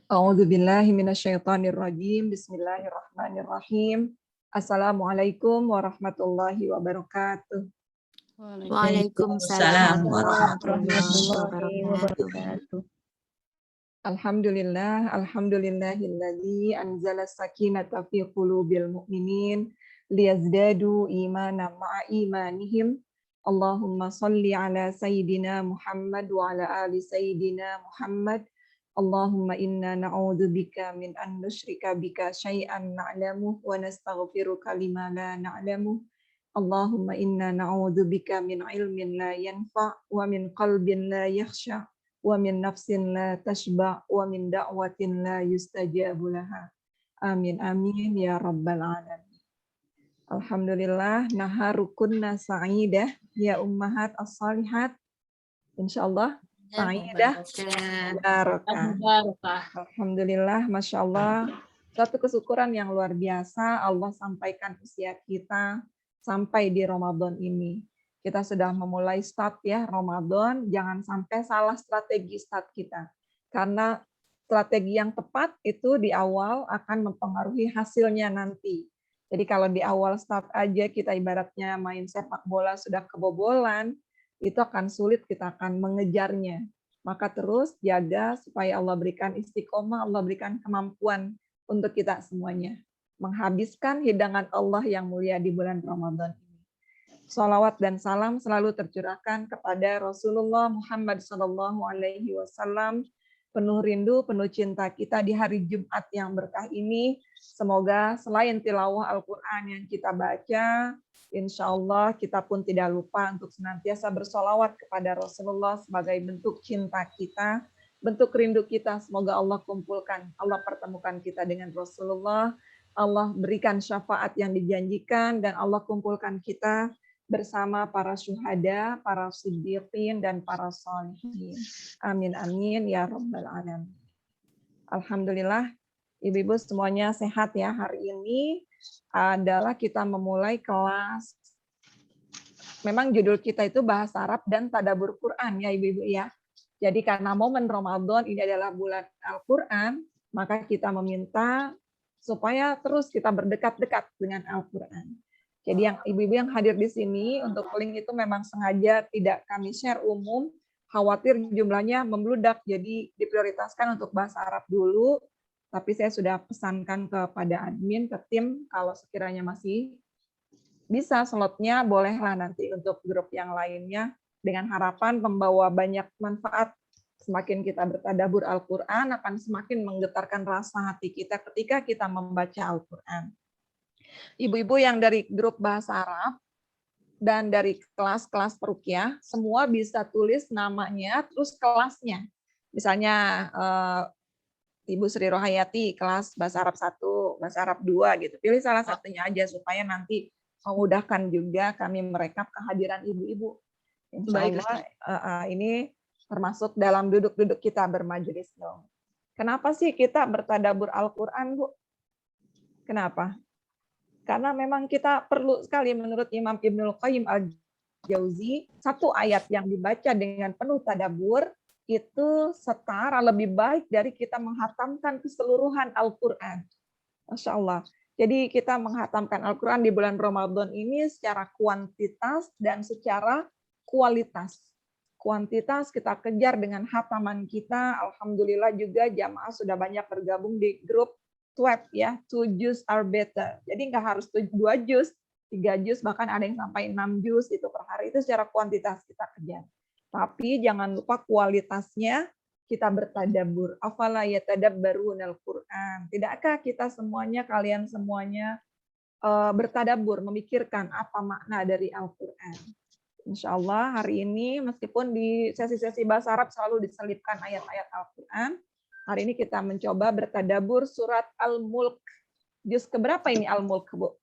A'udzu billahi minasyaitonir rajim. Bismillahirrahmanirrahim. Assalamualaikum warahmatullahi wabarakatuh. Waalaikumsalam Waalaikumsalam warahmatullahi warahmatullahi wabarakatuh. wabarakatuh. Alhamdulillahilladzi anzala sakinata fi qulubil mu'minin liyazdadu imanan ma'a imanihim. Allahumma salli ala sayyidina Muhammad wa ala ali sayyidina Muhammad. Allahumma inna na'udzubika min an nusyrika bika syai'an na'lamu wa nastaghfiruka lima la na'lamu. Allahumma inna na'udzubika min ilmin la yanfa' wa min qalbin la yakhsha wa min nafsin la tashba' wa min da'watin la yustajabu laha. Amin amin ya rabbal alamin. Alhamdulillah naharukunna sa'idah ya ummahat as-salihat. Insyaallah sa'idah barakah. Alhamdulillah, Masya Allah. Satu kesyukuran yang luar biasa Allah sampaikan usia kita sampai di Ramadan ini. Kita sudah memulai start ya Ramadan, jangan sampai salah strategi start kita. Karena strategi yang tepat itu di awal akan mempengaruhi hasilnya nanti. Jadi kalau di awal start aja kita ibaratnya main sepak bola sudah kebobolan, itu akan sulit, kita akan mengejarnya. Maka terus jaga supaya Allah berikan istiqomah, Allah berikan kemampuan untuk kita semuanya. Menghabiskan hidangan Allah yang mulia di bulan Ramadan ini. Shalawat dan salam selalu tercurahkan kepada Rasulullah Muhammad SAW. Penuh rindu, penuh cinta kita di hari Jumat yang berkah ini. Semoga selain tilawah Al-Quran yang kita baca, insya Allah kita pun tidak lupa untuk senantiasa bersolawat kepada Rasulullah sebagai bentuk cinta kita, bentuk rindu kita. Semoga Allah kumpulkan, Allah pertemukan kita dengan Rasulullah, Allah berikan syafaat yang dijanjikan, dan Allah kumpulkan kita bersama para syuhada, para siddiqin, dan para sholihin. Amin, amin, ya rabbal alamin. Alhamdulillah, ibu-ibu semuanya sehat ya. Hari ini adalah kita memulai kelas, memang judul kita itu bahasa Arab dan tadabbur Quran ya ibu-ibu ya. Jadi karena momen Ramadan ini adalah bulan Al-Quran, maka kita meminta supaya terus kita berdekat-dekat dengan Al-Quran. Jadi yang ibu-ibu yang hadir di sini untuk link itu memang sengaja tidak kami share umum, khawatir jumlahnya membludak, jadi diprioritaskan untuk bahasa Arab dulu. Tapi saya sudah pesankan kepada admin, ke tim, kalau sekiranya masih bisa slotnya, bolehlah nanti untuk grup yang lainnya, dengan harapan membawa banyak manfaat. Semakin kita bertadabbur Al-Quran, akan semakin menggetarkan rasa hati kita ketika kita membaca Al-Quran. Ibu-ibu yang dari grup bahasa Arab dan dari kelas-kelas peruqyah, semua bisa tulis namanya, terus kelasnya. Misalnya Ibu Sri Rohayati kelas bahasa Arab 1, bahasa Arab 2 gitu. Pilih salah satunya aja supaya nanti memudahkan juga kami merekap kehadiran ibu-ibu. Insya Allah ini termasuk dalam duduk-duduk kita bermajelis dong. Kenapa sih kita bertadabbur Al-Quran, Bu? Kenapa? Karena memang kita perlu sekali, menurut Imam Ibnul Qayyim Al-Jauzi, satu ayat yang dibaca dengan penuh tadabbur itu setara lebih baik dari kita menghatamkan keseluruhan Al-Quran. Masya Allah. Jadi kita menghatamkan Al-Quran di bulan Ramadan ini secara kuantitas dan secara kualitas. Kuantitas kita kejar dengan hataman kita. Alhamdulillah juga jamaah sudah banyak bergabung di grup web ya, 2 juz are better. Jadi nggak harus 2 juz, 3 juz, bahkan ada yang sampai 6 juz itu per hari. Itu secara kuantitas kita kejar. Tapi jangan lupa kualitasnya kita bertadabbur. Afala yatadabbarunal Qur'an. Tidakkah kita semuanya, kalian semuanya bertadabbur, memikirkan apa makna dari Al-Qur'an? Insya Allah hari ini meskipun di sesi-sesi bahasa Arab selalu diselipkan ayat-ayat Al-Qur'an, hari ini kita mencoba bertadabbur surat Al-Mulk. Juz keberapa ini Al-Mulk, Bu?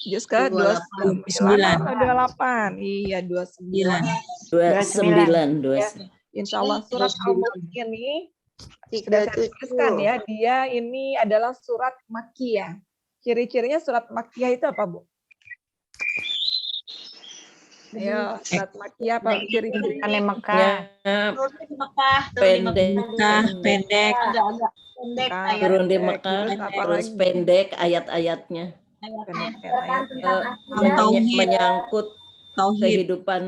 Juz ke 29 atau 28? Iya, 29. Ya. Insya Allah surat Al-Mulk ini sudah saya tuliskan ya, dia ini adalah surat Makkiyah. Ciri-cirinya surat Makkiyah itu apa, Bu? Ayo, surat Makkiyah apa ciri-cirinya? Mekah. Turun di Mekah, Pendek. agak-agak pendek ayat Turun di Pendek, Mekah, terus apa terus lagi? pendek ayat-ayatnya. ayatnya. Ayat-ayatnya. Menyangkut Tauhid. kehidupan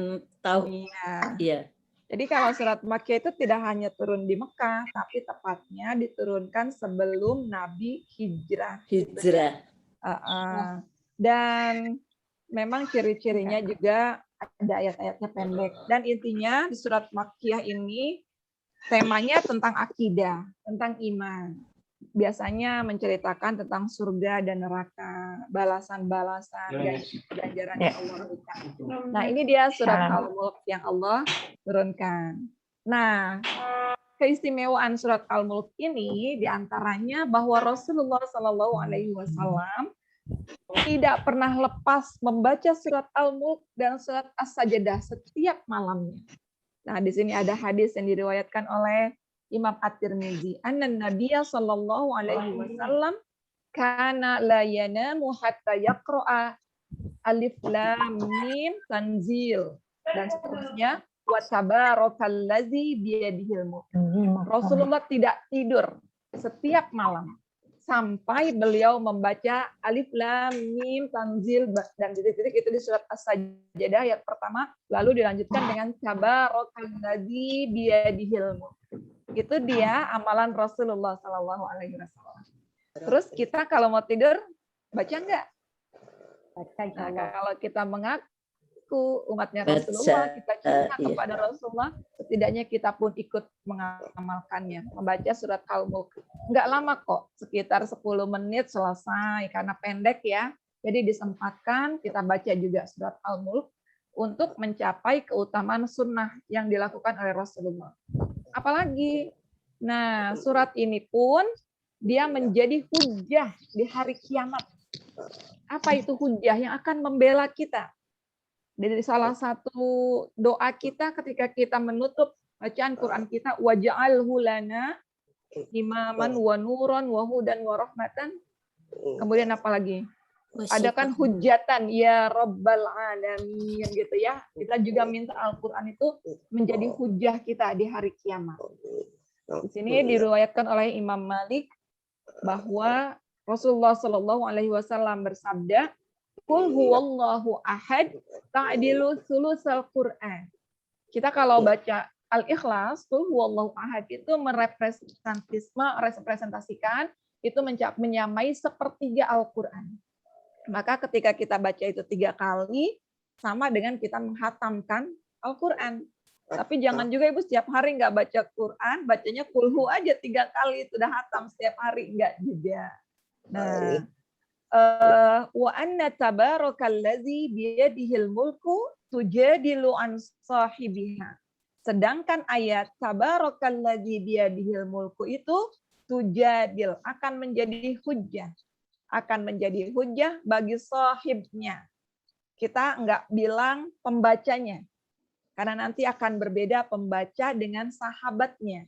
Iya. Iya. Jadi kalau surat Makkiyah itu tidak hanya turun di Mekah, tapi tepatnya diturunkan sebelum Nabi hijrah. Hijrah. Dan memang ciri-cirinya juga ada ayat-ayatnya pendek. Dan intinya di surat Makkiyah ini temanya tentang akidah, tentang iman. Biasanya menceritakan tentang surga dan neraka, balasan-balasan, ganjaran yang Allah berikan. Nah, ini dia surat Al-Mulk yang Allah turunkan. Nah, keistimewaan surat Al-Mulk ini diantaranya bahwa Rasulullah SAW tidak pernah lepas membaca surat Al-Mulk dan surat As-Sajdah setiap malamnya. Nah, di sini ada hadis yang diriwayatkan oleh Imam At-Tirmizi. Annan Nabiyya sallallahu alaihi wasallam kana la yanamu hatta yaqra'a alif lam mim tanzil dan seterusnya wa tabarakallazi biyadihil mulk. Rasulullah tidak tidur setiap malam sampai beliau membaca alif lam mim tanzil dan titik-titik itu di surat As-Sajdah ayat pertama, lalu dilanjutkan dengan tabarakallazi biyadihil mulk. Itu dia amalan Rasulullah Sallallahu Alaihi Wasallam. Terus kita kalau mau tidur baca enggak? Nah, kalau kita mengaku umatnya Rasulullah, kita cinta kepada Rasulullah, setidaknya kita pun ikut mengamalkannya, membaca surat Al-Mulk. Enggak lama kok, sekitar 10 menit selesai karena pendek ya. Jadi disempatkan kita baca juga surat Al-Mulk untuk mencapai keutamaan sunnah yang dilakukan oleh Rasulullah. Apalagi, nah surat ini pun dia menjadi hujah di hari kiamat. Apa itu hujah? Yang akan membela kita. Dari salah satu doa kita ketika kita menutup bacaan Quran kita, waj'alhu lana imaman wa nuran wa hudan wa rahmatan. Kemudian apa lagi? Ada kan hujatan ya Rabbal Alamin gitu ya. Kita juga minta Al-Quran itu menjadi hujah kita di hari kiamat. Di sini diriwayatkan oleh Imam Malik bahwa Rasulullah Shallallahu Alaihi Wasallam bersabda, "Qul huwallahu ahad ta'dilu sulusal Quran." Kita kalau baca Al-Ikhlas, "Qul huwallahu ahad" itu merepresentasikan itu menyamai sepertiga Al-Quran. Maka ketika kita baca itu 3 kali, sama dengan kita menghatamkan Al-Quran. Tapi jangan juga Ibu setiap hari nggak baca Quran, bacanya kulhu aja 3 kali, sudah hatam setiap hari. Enggak juga. Nah, wa anna tabarakallazi biyadihil mulku tujadilu an sahibiha. Sedangkan ayat tabarakallazi biyadihil mulku itu tujadil, akan menjadi hujjah. Akan menjadi hujjah bagi sahibnya. Kita nggak bilang pembacanya, karena nanti akan berbeda pembaca dengan sahabatnya.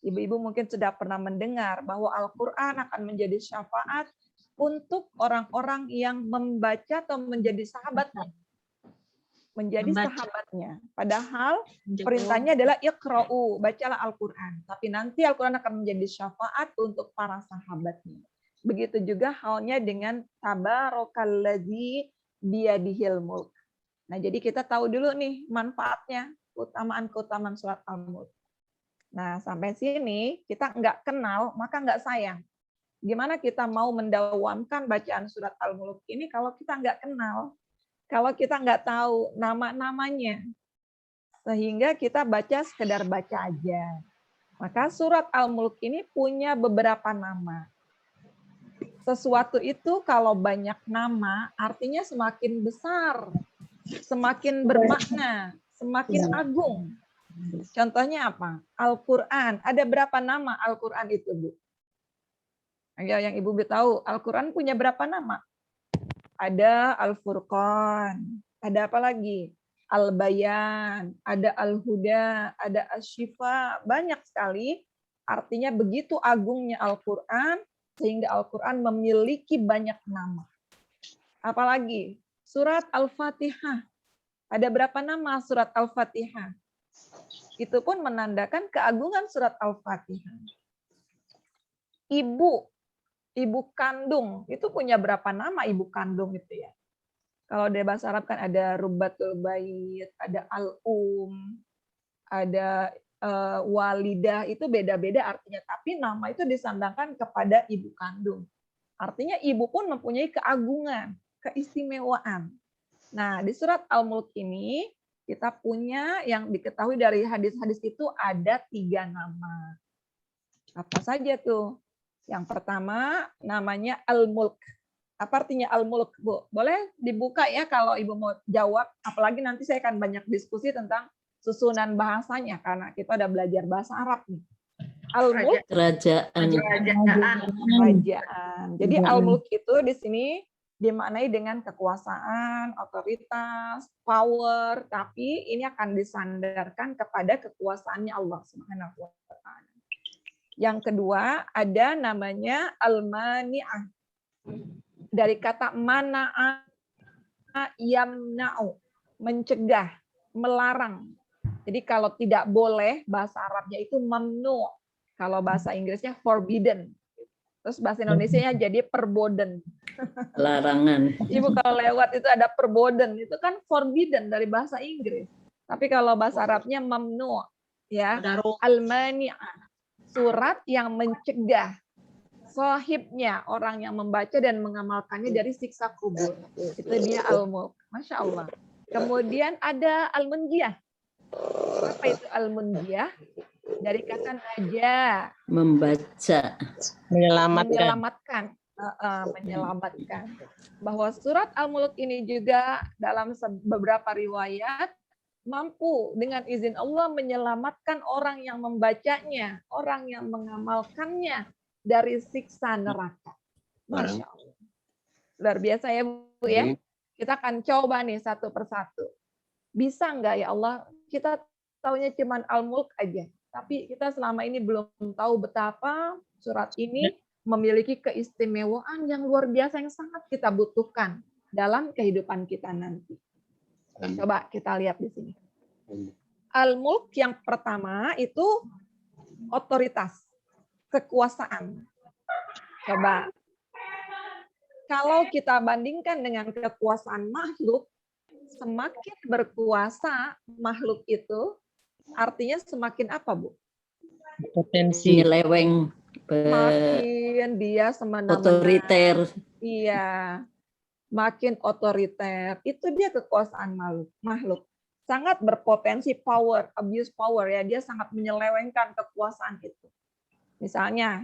Ibu-ibu mungkin sudah pernah mendengar bahwa Al-Quran akan menjadi syafaat untuk orang-orang yang membaca atau menjadi sahabatnya. Menjadi sahabatnya. Padahal perintahnya adalah iqra'u, bacalah Al-Quran. Tapi nanti Al-Quran akan menjadi syafaat untuk para sahabatnya. Begitu juga halnya dengan tabarakallazi biyadihil mulk. Nah, jadi kita tahu dulu nih manfaatnya, keutamaan-keutamaan surat Al-Mulk. Nah, sampai sini kita nggak kenal, maka nggak sayang. Gimana kita mau mendawamkan bacaan surat Al-Mulk ini kalau kita nggak kenal, kalau kita nggak tahu nama-namanya, sehingga kita baca sekedar baca aja. Maka surat Al-Mulk ini punya beberapa nama. Sesuatu itu kalau banyak nama, artinya semakin besar, semakin bermakna, semakin agung. Contohnya apa? Al-Quran. Ada berapa nama Al-Quran itu, Bu? Ya, yang Ibu tahu, Al-Quran punya berapa nama? Ada Al-Furqan. Ada apa lagi? Al-Bayan. Ada Al-Huda. Ada Asy-Syifa. Banyak sekali. Artinya begitu agungnya Al-Quran, sehingga Al-Quran memiliki banyak nama. Apalagi surat Al-Fatihah. Ada berapa nama surat Al-Fatihah? Itu pun menandakan keagungan surat Al-Fatihah. Ibu kandung, itu punya berapa nama ibu kandung itu ya? Kalau di bahasa Arab kan ada Rubatul Bait, ada Al-Um, ada Walidah, itu beda-beda artinya. Tapi nama itu disandangkan kepada ibu kandung. Artinya ibu pun mempunyai keagungan, keistimewaan. Nah, di surat Al-Mulk ini, kita punya yang diketahui dari hadis-hadis itu ada 3 nama. Apa saja tuh? Yang pertama namanya Al-Mulk. Apa artinya Al-Mulk, Bu? Boleh dibuka ya kalau Ibu mau jawab. Apalagi nanti saya akan banyak diskusi tentang susunan bahasanya karena kita udah belajar bahasa Arab nih. Al-Mulk Kerajaan. kerajaan. Jadi Al-Mulk itu di sini dimaknai dengan kekuasaan, otoritas, power, tapi ini akan disandarkan kepada kekuasaannya Allah Subhanahu wa taala. Yang kedua ada namanya Al-Mani'ah. Dari kata mana'a yamna'u, mencegah, melarang. Jadi kalau tidak boleh, bahasa Arabnya itu mamnu. Kalau bahasa Inggrisnya forbidden. Terus bahasa Indonesianya jadi perboden. Larangan. Ibu kalau lewat itu ada perboden, itu kan forbidden dari bahasa Inggris. Tapi kalau bahasa Arabnya mamnu, ya, al-mani'ah. Surat yang mencegah sahibnya, orang yang membaca dan mengamalkannya dari siksa kubur. Itu dia Al-Mulk. Masya Allah. Kemudian ada Al-Munjiyah. Apa itu Al-Munjiyah? Dari kata naja. Membaca. Menyelamatkan. Menyelamatkan. Bahwa surat Al-Mulk ini juga dalam beberapa riwayat mampu dengan izin Allah menyelamatkan orang yang membacanya, orang yang mengamalkannya dari siksa neraka. Masya Allah. Luar biasa ya Bu ya. Kita akan coba nih satu persatu. Bisa nggak ya Allah, kita taunya cuman Al-Mulk aja. Tapi kita selama ini belum tahu betapa surat ini memiliki keistimewaan yang luar biasa yang sangat kita butuhkan dalam kehidupan kita nanti. Coba kita lihat di sini. Al-Mulk yang pertama itu otoritas, kekuasaan. Coba. Kalau kita bandingkan dengan kekuasaan makhluk, semakin berkuasa makhluk itu, artinya semakin apa, Bu? Potensi nyeleweng. Makin dia semena-mena. Otoriter. Iya. Makin otoriter. Itu dia kekuasaan makhluk. Sangat berpotensi power, abuse power ya. Dia sangat menyelewengkan kekuasaan itu. Misalnya,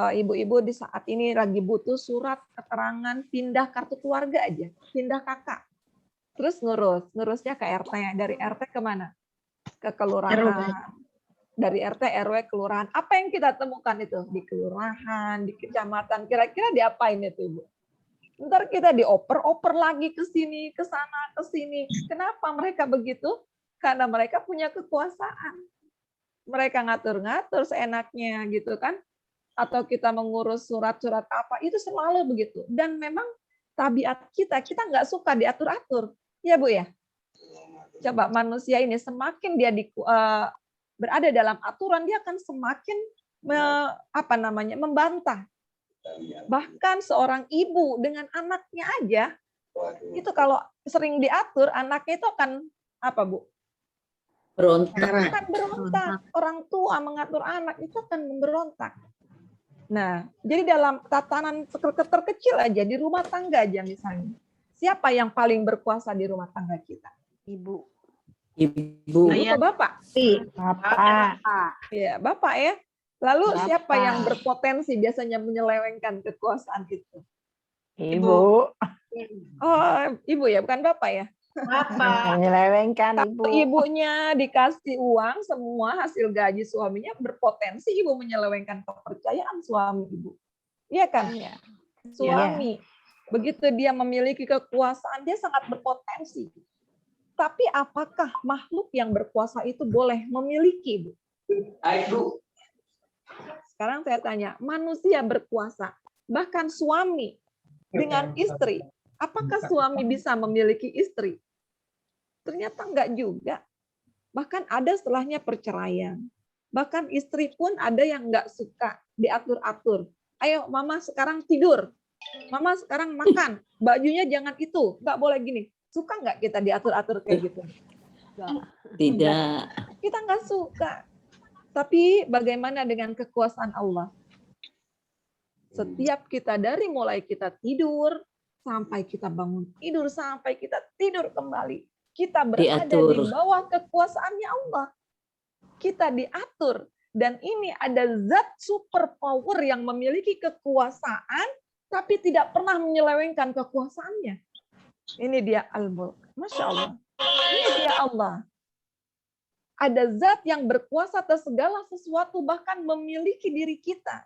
ibu-ibu di saat ini lagi butuh surat keterangan pindah kartu keluarga aja, pindah kakak. Terus ngurusnya ke RT. Dari RT kemana? Ke kelurahan. Dari RT, RW, kelurahan. Apa yang kita temukan itu? Di kelurahan, di kecamatan. Kira-kira diapain itu, Ibu? Ntar kita dioper-oper lagi ke sini, ke sana, ke sini. Kenapa mereka begitu? Karena mereka punya kekuasaan. Mereka ngatur-ngatur seenaknya gitu kan. Atau kita mengurus surat-surat apa, itu selalu begitu. Dan memang tabiat kita nggak suka diatur-atur. Ya Bu ya? Coba manusia ini semakin dia berada dalam aturan, dia akan semakin membantah. Bahkan seorang ibu dengan anaknya aja, itu kalau sering diatur, anaknya itu akan apa, Bu? Berontak. Akan berontak. Orang tua mengatur anak itu akan memberontak. Nah, jadi dalam tatanan terkecil aja, di rumah tangga aja misalnya. Siapa yang paling berkuasa di rumah tangga kita? Ibu. Ibu atau Bapak? Bapak. Ya, Bapak ya. Lalu Bapak. Siapa yang berpotensi biasanya menyelewengkan kekuasaan itu? Ibu. Oh, Ibu ya, bukan Bapak ya? Bapak. Menyelewengkan Kalau ibunya dikasih uang semua hasil gaji suaminya, berpotensi ibu menyelewengkan kepercayaan suami ibu. Iya kan? Iya. Suami. Begitu dia memiliki kekuasaan, dia sangat berpotensi. Tapi apakah makhluk yang berkuasa itu boleh memiliki, Bu? Sekarang saya tanya, manusia berkuasa, bahkan suami dengan istri, apakah suami bisa memiliki istri? Ternyata enggak juga. Bahkan ada setelahnya perceraian. Bahkan istri pun ada yang enggak suka diatur-atur. Ayo mama sekarang tidur. Mama sekarang makan. Bajunya jangan itu. Enggak boleh gini. Suka enggak kita diatur-atur kayak gitu? Tidak. Kita enggak suka. Tapi bagaimana dengan kekuasaan Allah? Setiap kita dari mulai kita tidur, sampai kita bangun tidur, sampai kita tidur kembali, kita berada Diatur. di bawah kekuasaannya Allah. Kita diatur. Dan ini ada zat super power yang memiliki kekuasaan, tapi tidak pernah menyelewengkan kekuasaannya. Ini dia Al-Mulk. Masya Allah. Ini dia Allah. Ada zat yang berkuasa atas segala sesuatu, bahkan memiliki diri kita.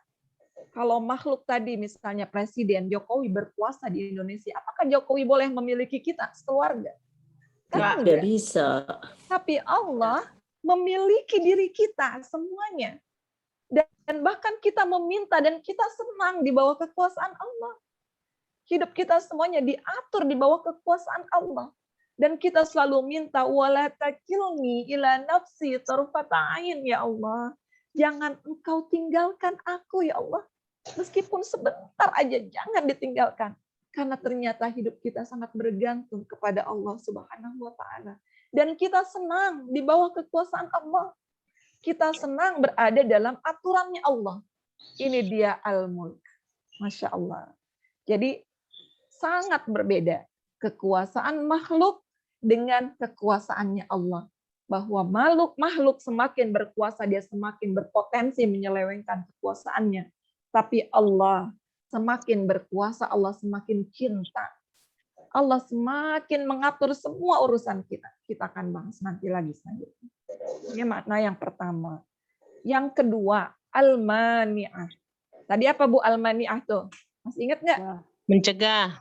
Kalau makhluk tadi, misalnya Presiden Jokowi berkuasa di Indonesia, apakah Jokowi boleh memiliki kita sekeluarga? Kan Tidak enggak. bisa. Tapi Allah memiliki diri kita semuanya. Dan bahkan kita meminta dan kita senang di bawah kekuasaan Allah. Hidup kita semuanya diatur di bawah kekuasaan Allah. Dan kita selalu minta, wala takilni ila nafsi tarfata ain, ya Allah. Jangan engkau tinggalkan aku, ya Allah. Meskipun sebentar aja, jangan ditinggalkan. Karena ternyata hidup kita sangat bergantung kepada Allah Subhanahu wa Ta'ala. Dan kita senang di bawah kekuasaan Allah. Kita senang berada dalam aturannya Allah. Ini dia Al-Mulk. Masya Allah. Jadi sangat berbeda kekuasaan makhluk dengan kekuasaannya Allah. Bahwa makhluk semakin berkuasa, dia semakin berpotensi menyelewengkan kekuasaannya. Tapi Allah semakin berkuasa, Allah semakin cinta. Allah semakin mengatur semua urusan kita. Kita akan bahas nanti lagi selanjutnya. Ini makna yang pertama. Yang kedua, al-mani'ah. Tadi apa Bu al-mani'ah tuh? Masih ingat nggak? Mencegah.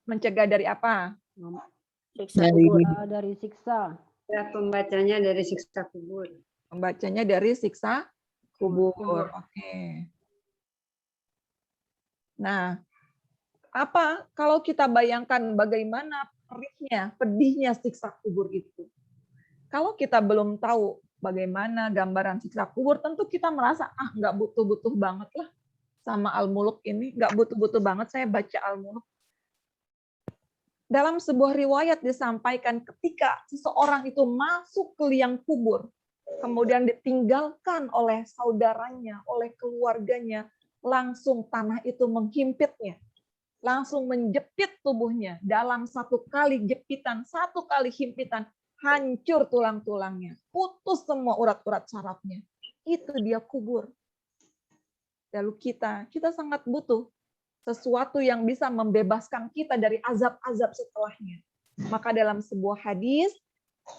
Mencegah dari apa? Dari siksa. Ya, pembacanya dari siksa kubur. Membacanya dari siksa kubur. Oke. Nah, apa kalau kita bayangkan bagaimana perihnya, pedihnya siksa kubur itu? Kalau kita belum tahu bagaimana gambaran siksa kubur, tentu kita merasa, nggak butuh-butuh banget lah sama Al-Mulk ini, nggak butuh-butuh banget saya baca Al-Mulk. Dalam sebuah riwayat disampaikan ketika seseorang itu masuk ke liang kubur, kemudian ditinggalkan oleh saudaranya, oleh keluarganya, langsung tanah itu menghimpitnya, langsung menjepit tubuhnya dalam satu kali jepitan, satu kali himpitan, hancur tulang-tulangnya, putus semua urat-urat sarafnya. Itu dia kubur. Lalu kita sangat butuh sesuatu yang bisa membebaskan kita dari azab-azab setelahnya. Maka dalam sebuah hadis,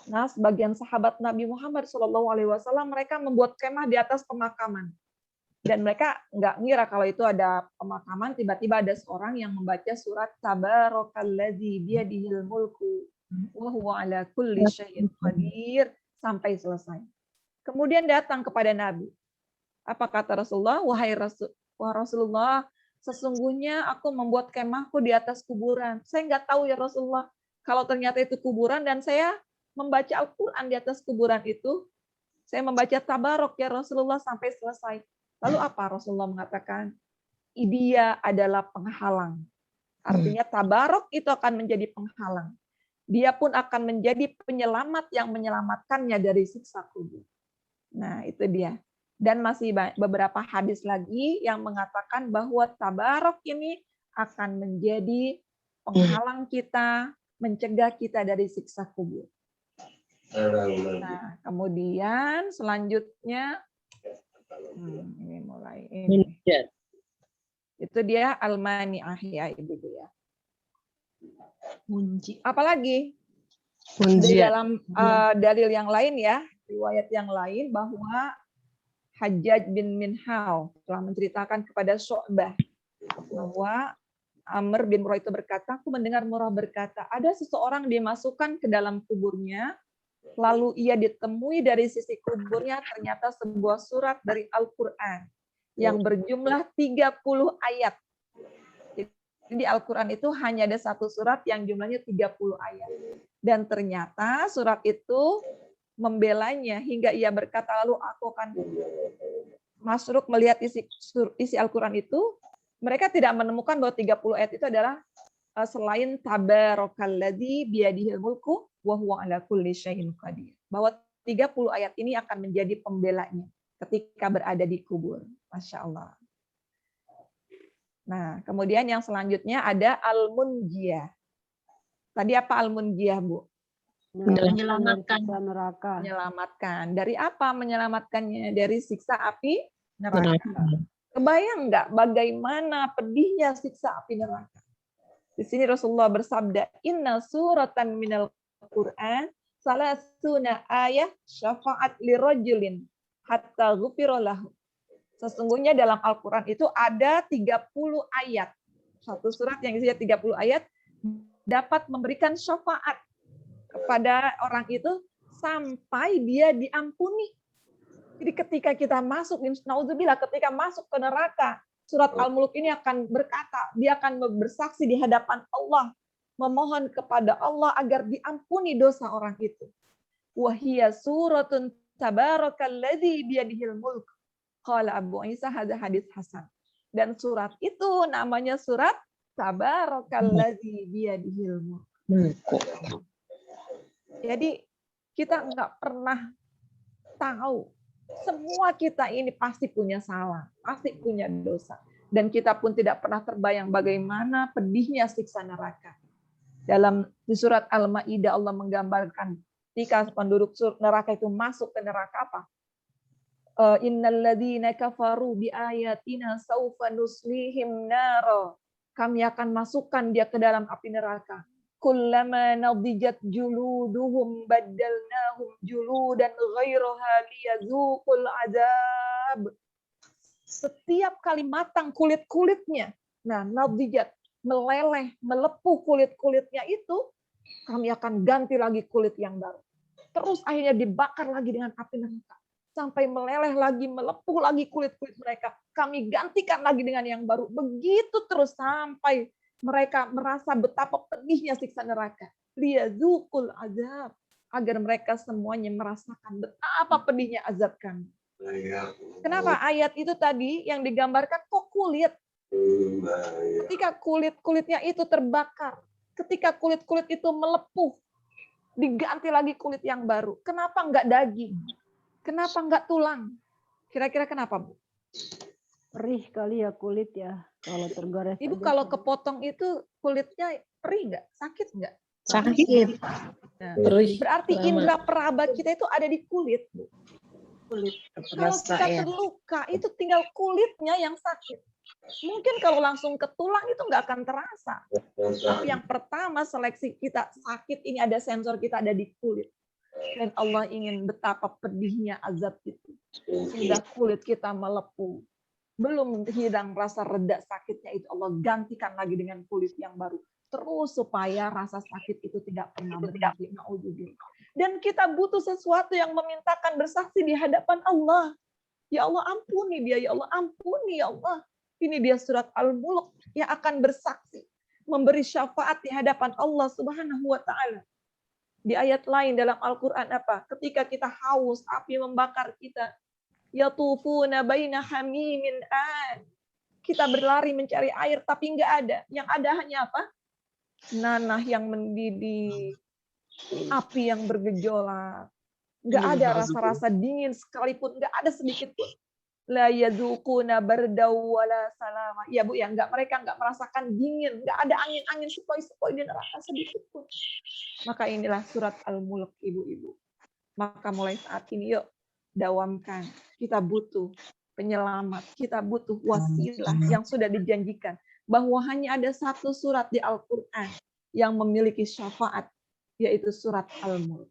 sebagian sahabat Nabi Muhammad SAW, mereka membuat kemah di atas pemakaman. Dan mereka nggak ngira kalau itu ada pemakaman, tiba-tiba ada seorang yang membaca surat Tabarakalladzi biyadihil mulku wa huwa ala kulli syai'in qadir sampai selesai. Kemudian datang kepada Nabi. Apa kata Rasulullah? Wahai Rasulullah, sesungguhnya aku membuat kemahku di atas kuburan. Saya nggak tahu ya Rasulullah, kalau ternyata itu kuburan dan saya membaca Al-Quran di atas kuburan itu, saya membaca Tabarok ya Rasulullah sampai selesai. Lalu apa Rasulullah mengatakan? Dia adalah penghalang. Artinya Tabarok itu akan menjadi penghalang. Dia pun akan menjadi penyelamat yang menyelamatkannya dari siksa kubur. Nah itu dia. Dan masih beberapa hadis lagi yang mengatakan bahwa Tabarok ini akan menjadi penghalang kita, mencegah kita dari siksa kubur. Nah, kemudian selanjutnya, ini mulai ini. Itu dia al-mani'ah ya Ibu ya. Apalagi di dalam dalil yang lain ya, riwayat yang lain bahwa Hajjaj bin Minhal telah menceritakan kepada Syu'bah bahwa Amr bin Murrah itu berkata, aku mendengar Murrah berkata, ada seseorang dimasukkan ke dalam kuburnya, lalu ia ditemui dari sisi kuburnya ternyata sebuah surat dari Al-Quran yang berjumlah 30 ayat. Di Al-Quran itu hanya ada satu surat yang jumlahnya 30 ayat. Dan ternyata surat itu membelanya hingga ia berkata, lalu aku akan Masruk melihat isi Al-Quran itu, mereka tidak menemukan bahwa 30 ayat itu adalah selain tabarakalladzi biyadihil mulku wa huwa ala kulli syai'in qadir. Bahwa 30 ayat ini akan menjadi pembelanya ketika berada di kubur. Masya Allah. Nah, kemudian yang selanjutnya ada Al-Munjiyah. Tadi apa Al-Munjiyah, Bu? Menyelamatkan. Neraka. Menyelamatkan. Dari apa menyelamatkannya? Dari siksa api neraka. Kebayang nggak bagaimana pedihnya siksa api neraka? Di sini Rasulullah bersabda, Inna suratan minal Qur'an salasuna ayah syafa'at lirajulin hatta ghufira lahu. Sesungguhnya dalam Al-Quran itu ada 30 ayat. Satu surat yang isinya 30 ayat dapat memberikan syafaat kepada orang itu sampai dia diampuni. Jadi ketika kita masuk, naudzubillah, ketika masuk ke neraka, surat Al-Mulk ini akan berkata, dia akan bersaksi di hadapan Allah, memohon kepada Allah agar diampuni dosa orang itu. Wahia suratun tabarakalladzi biyadihil mulk. Qala Abu Isa hadza hadis hasan. Dan surat itu namanya surat Tabarakalladzi biyadihil mulk. Jadi kita nggak pernah tahu. Semua kita ini pasti punya salah, pasti punya dosa. Dan kita pun tidak pernah terbayang bagaimana pedihnya siksa neraka. Di surat Al-Maidah Allah menggambarkan ketika penduduk neraka itu masuk ke neraka apa? Innalladzina kafaru biayatina saufa nuslihim nara. Kami akan masukkan dia ke dalam api neraka. Kullama nadijat juluduhum baddalnahum juludan ghairaha liyadzuqul azab. Setiap kali matang kulit-kulitnya. Nah, nadijat, meleleh, melepuh kulit-kulitnya itu, kami akan ganti lagi kulit yang baru. Terus akhirnya dibakar lagi dengan api neraka. Sampai meleleh lagi, melepuh lagi kulit-kulit mereka. Kami gantikan lagi dengan yang baru. Begitu terus sampai mereka merasa betapa pedihnya siksa neraka. Liyadzuqul azab. Agar mereka semuanya merasakan betapa pedihnya azab kami. Kenapa ayat itu tadi yang digambarkan kok kulit? Ketika kulit-kulitnya itu terbakar. Ketika kulit-kulit itu melepuh. Diganti lagi kulit yang baru. Kenapa enggak daging? Kenapa enggak tulang? Kira-kira kenapa, Bu? Perih kali ya kulit ya. Kalau tergores. Ibu kalau kepotong itu kulitnya perih nggak? Sakit nggak? Sakit. Nah, Perih. berarti Lama. indera peraba kita itu ada di kulit, Bu. Kulit Kalau kita terluka, itu tinggal kulitnya yang sakit. Mungkin kalau langsung ke tulang itu nggak akan terasa. Tapi yang pertama seleksi kita sakit ini ada sensor kita ada di kulit. Dan Allah ingin betapa pedihnya azab itu. Sudah kulit kita melepuh. Belum hilang rasa reda sakitnya itu Allah gantikan lagi dengan kulit yang baru. Terus supaya rasa sakit itu tidak pernah berhenti. Na'udzubillah. Dan kita butuh sesuatu yang memintakan bersaksi di hadapan Allah. Ya Allah ampuni dia, ya Allah ampuni ya Allah. Ini dia surat Al-Mulk yang akan bersaksi. Memberi syafaat di hadapan Allah Subhanahu wa ta'ala. Di ayat lain dalam Al-Quran apa? Ketika kita haus, api membakar kita. Yatufuna baina hamimin an. Kita berlari mencari air tapi enggak ada. Yang ada hanya apa? Nanah yang mendidih, api yang bergejolak. Enggak ada rasa-rasa dingin sekalipun, enggak ada sedikit pun. La yadzuquna bardaw wala salama. Ya Bu, ya mereka enggak merasakan dingin, enggak ada angin-angin sepoi-sepoi di neraka sedikit pun. Maka inilah surat Al-Mulk, Ibu-ibu. Maka mulai saat ini yuk dawamkan. Kita butuh penyelamat, kita butuh wasilah yang sudah dijanjikan. Bahwa hanya ada satu surat di Al-Quran yang memiliki syafaat, yaitu surat Al-Mulk.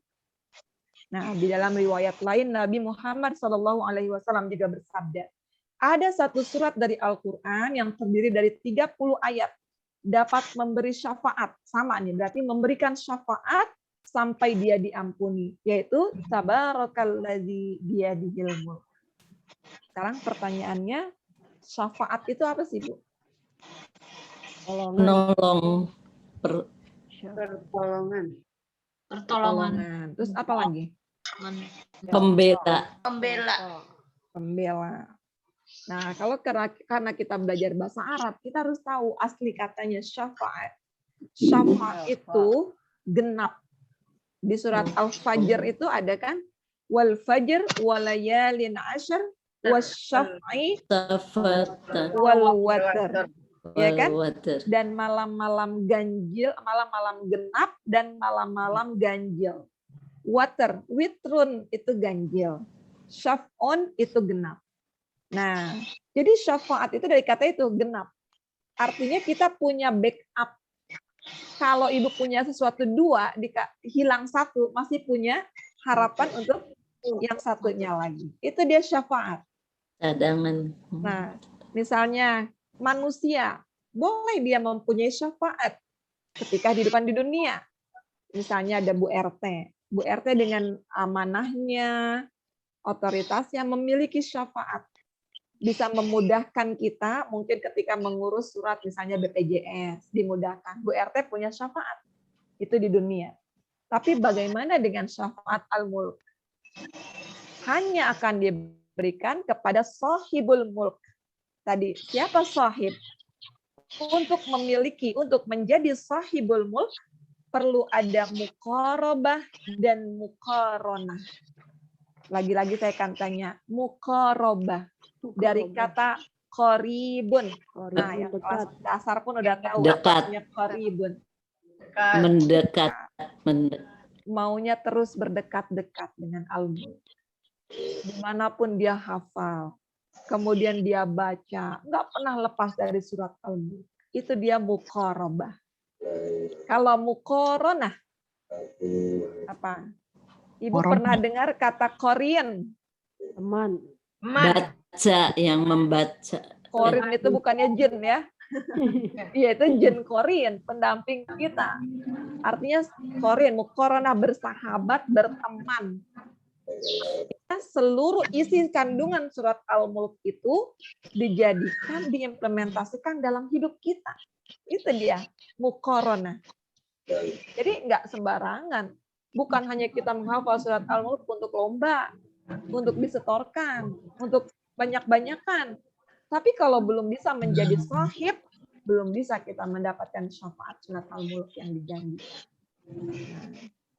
Nah, di dalam riwayat lain, Nabi Muhammad SAW juga bersabda, ada satu surat dari Al-Quran yang terdiri dari 30 ayat, dapat memberi syafaat. Sama nih, berarti memberikan syafaat sampai dia diampuni, yaitu Tabarakalladzi biyadihil mulk. Sekarang pertanyaannya, syafaat itu apa sih, Bu? menolong, Pertolongan. Pertolongan. Terus apa lagi? pembela, Pembela. Pembela. Nah, kalau karena kita belajar bahasa Arab, kita harus tahu asli katanya syafaat. Syafaat itu genap. Di surat Al-Fajr itu ada kan? Wal fajr walayalin ashar wasyaf'i safata, wal watr. Ya kan? water. Dan malam-malam ganjil, malam-malam genap dan malam-malam ganjil. Water, witrun itu ganjil. Syaf'un itu genap. Nah, jadi syafaat itu dari kata itu genap. Artinya kita punya backup. Kalau ibu punya sesuatu dua, hilang satu, masih punya harapan untuk yang satunya lagi. Itu dia syafaat. Cadangan. Nah, misalnya manusia, boleh dia mempunyai syafaat ketika kehidupan di dunia. Misalnya ada Bu RT. Bu RT dengan amanahnya, otoritasnya memiliki syafaat. Bisa memudahkan kita, mungkin ketika mengurus surat misalnya BPJS, dimudahkan. Bu RT punya syafaat. Itu di dunia. Tapi bagaimana dengan syafaat al-mulk? Hanya akan diberikan kepada sahibul mulk. Tadi, siapa sahib? Untuk memiliki, untuk menjadi sahibul mulk, perlu ada muqarabah dan muqaronah. Lagi-lagi saya akan tanya, muqarabah. Dari kata qoribun. Nah, yang kelas dasar pun udah tahu Dekat. artinya qoribun. Mendekat. Maunya terus berdekat-dekat dengan al-mulk. Dimanapun dia hafal, kemudian dia baca, nggak pernah lepas dari surat al-mulk. Itu dia muqarabah. Kalau muqaronah, apa? Ibu pernah dengar kata Korean? Teman. Baca, yang membaca. Korean itu bukannya jin ya. Iya, itu jin Korean, pendamping kita. Artinya Korean, muqaronah, bersahabat, berteman. Seluruh isi kandungan surat Al-Mulk itu dijadikan, diimplementasikan dalam hidup kita. Itu dia, muqaronah. Jadi nggak sembarangan. Bukan hanya kita menghafal surat Al-Mulk untuk lomba, untuk disetorkan, untuk banyak-banyakan. Tapi kalau belum bisa menjadi sahib, belum bisa kita mendapatkan syafaat surat Al-Mulk yang dijanjikan.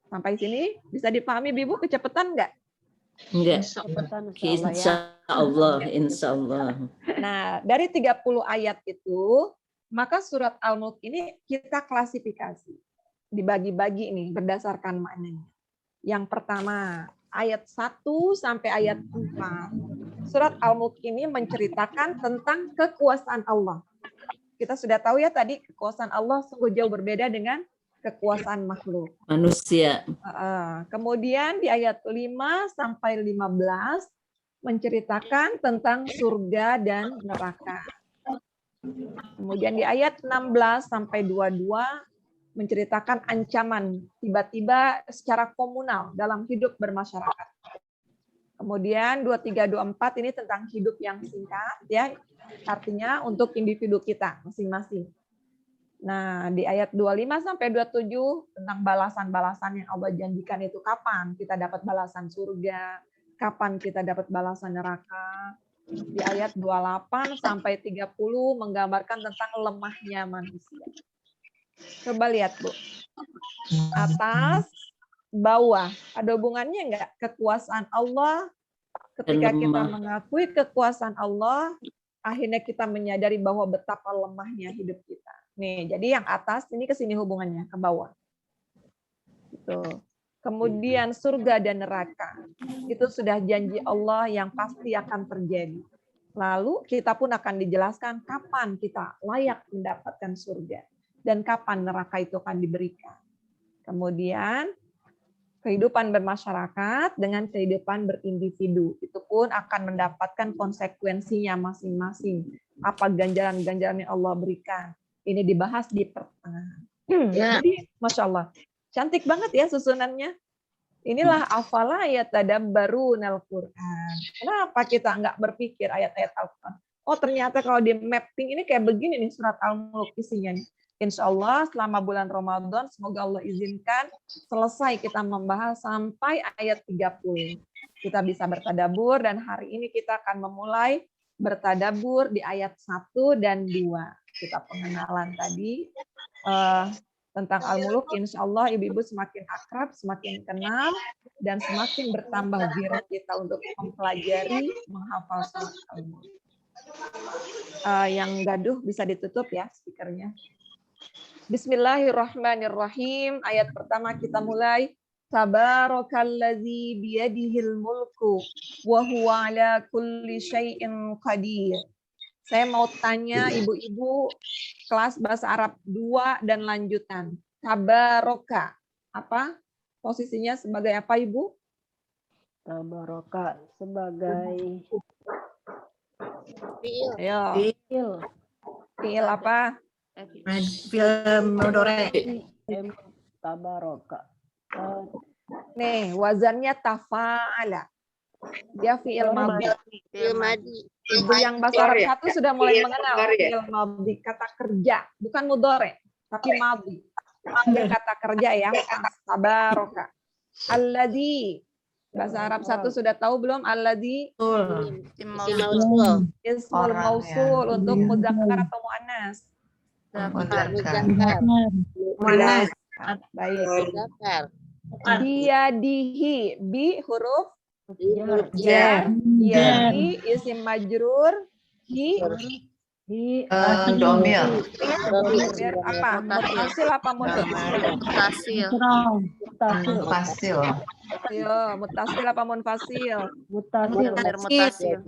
Sampai sini bisa dipahami, Ibu? Kecepatan nggak? Enggak. Insya Insya Allah. Nah, dari 30 ayat itu, maka surat Al-Mulk ini kita klasifikasi. Dibagi-bagi nih berdasarkan maknanya. Yang pertama, ayat 1 sampai ayat 4. Surat Al-Mulk ini menceritakan tentang kekuasaan Allah. Kita sudah tahu ya tadi, kekuasaan Allah sungguh jauh berbeda dengan kekuasaan makhluk. Manusia. Kemudian di ayat 5 sampai 15 menceritakan tentang surga dan neraka. Kemudian di ayat 16 sampai 22 menceritakan ancaman tiba-tiba secara komunal dalam hidup bermasyarakat. Kemudian 23 24 ini tentang hidup yang singkat ya. Artinya untuk individu kita masing-masing. Nah, di ayat 25 sampai 27 tentang balasan-balasan yang Allah janjikan itu kapan kita dapat balasan surga, kapan kita dapat balasan neraka. Di ayat 28 sampai 30 menggambarkan tentang lemahnya manusia. Coba lihat, Bu. Atas, bawah. Ada hubungannya enggak kekuasaan Allah? Ketika kita mengakui kekuasaan Allah, akhirnya kita menyadari bahwa betapa lemahnya hidup kita. Nih, jadi yang atas ini ke sini hubungannya, ke bawah. Gitu. Kemudian surga dan neraka. Itu sudah janji Allah yang pasti akan terjadi. Lalu kita pun akan dijelaskan kapan kita layak mendapatkan surga dan kapan neraka itu akan diberikan. Kemudian kehidupan bermasyarakat dengan kehidupan berindividu itu pun akan mendapatkan konsekuensinya masing-masing. Apa ganjaran-ganjaran yang Allah berikan. Ini dibahas di pertengahan. Jadi, Masya Allah, cantik banget ya susunannya. Inilah afala yatadabbarunal Qur'an. Kenapa kita nggak berpikir ayat-ayat Al-Quran? oh ternyata kalau di mapping ini kayak begini nih surat Al-Mulk isinya nih. Insya Allah selama bulan Ramadan, semoga Allah izinkan selesai kita membahas sampai ayat 30. Kita bisa bertadabur dan hari ini kita akan memulai bertadabur di ayat 1 dan 2. Kita pengenalan tadi tentang Al-Mulk. Insya Allah ibu-ibu semakin akrab, semakin kenal, dan semakin bertambah giroh kita untuk mempelajari, menghafal surat Al-Mulk. Yang gaduh bisa ditutup ya speakernya. Bismillahirrahmanirrahim. Ayat pertama kita mulai. Tabarakalladzi biyadihil mulku wa huwa ala kulli syai'in qadir. Saya mau tanya ibu-ibu kelas bahasa Arab 2 dan lanjutan. Tabaraka. Apa? Posisinya sebagai apa, Ibu? Tabaraka sebagai Ayo. fiil. Fiil apa? Film Mudore. Tabaraka. Nih, wazannya tafa'ala. Dia fiil madhi. Ibu yang bahasa Arab 1 sudah mulai mengenal fiil madhi, kata kerja, bukan mudhari, tapi madhi. Dia kata kerja ya, tabaraka. Alladzi. Bahasa Arab 1 sudah tahu belum? Alladzi ismul mausul untuk mudzakkar atau muannas. Muannas. Baik. Biyadihi, bi huruf jar. Biyadihi isim majrur, hi Domir. Domir apa? Mutasil apa munfasil? Fasil. Ayo, mutasil apa munfasil? Mutasil. Mutasil.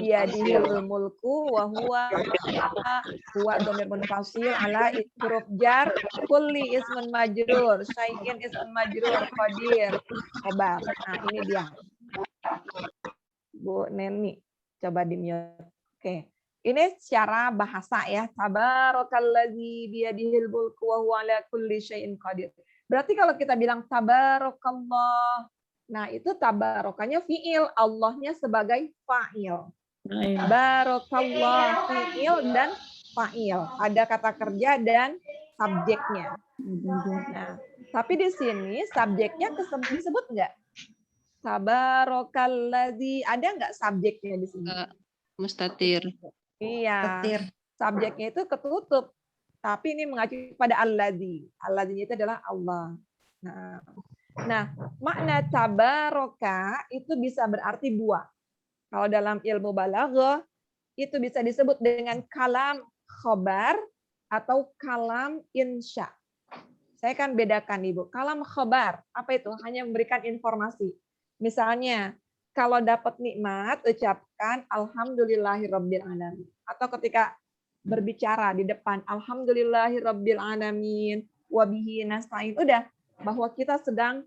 Biyadihil mulku wa huwa domir munfasil ala huruf jar, kulli ismun majrur, syai'in ismun majrur, qadir, khobar. Nah, ini dia. Bu Neni, coba di-mute. Oke. Ini secara bahasa ya. Tabarakalladzi biyadihil mulku wa huwa ala kulli syai'in qadir. Berarti kalau kita bilang tabarakallah, nah itu tabarokanya fiil, Allahnya sebagai fa'il. Barakallah fiil dan fa'il. Ada kata kerja dan subjeknya. Nah, tapi di sini subjeknya disebut enggak? Tabarakalladzi, ada enggak subjeknya di sini? Mustatir. Iya. Subjeknya itu ketutup. Tapi ini mengacu pada alladzi. Alladzi itu adalah Allah. Nah, makna tabaraka itu bisa berarti dua. Kalau dalam ilmu balaghah itu bisa disebut dengan kalam khobar atau kalam insya. Saya kan bedakan Ibu. Kalam khobar, apa itu? Hanya memberikan informasi. Misalnya, kalau dapat nikmat, ucapkan alhamdulillahirabbil alamin. Atau ketika berbicara di depan alhamdulillahirabbil alamin wa bihi nasta'in, udah bahwa kita sedang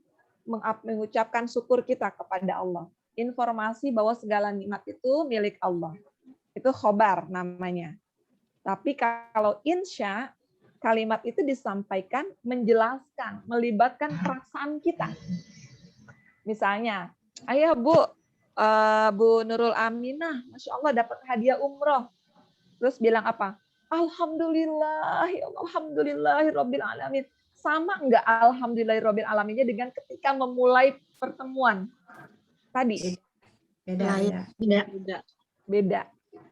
mengucapkan syukur kita kepada Allah. Informasi bahwa segala nikmat itu milik Allah. Itu khobar namanya. Tapi kalau insya, kalimat itu disampaikan menjelaskan, melibatkan perasaan kita. Misalnya, ayah Bu Nurul Aminah, Masya Allah dapat hadiah umroh. Terus bilang apa? Alhamdulillahirabbil alamin. Sama enggak alhamdulillahirabbil alaminnya dengan ketika memulai pertemuan tadi? Beda.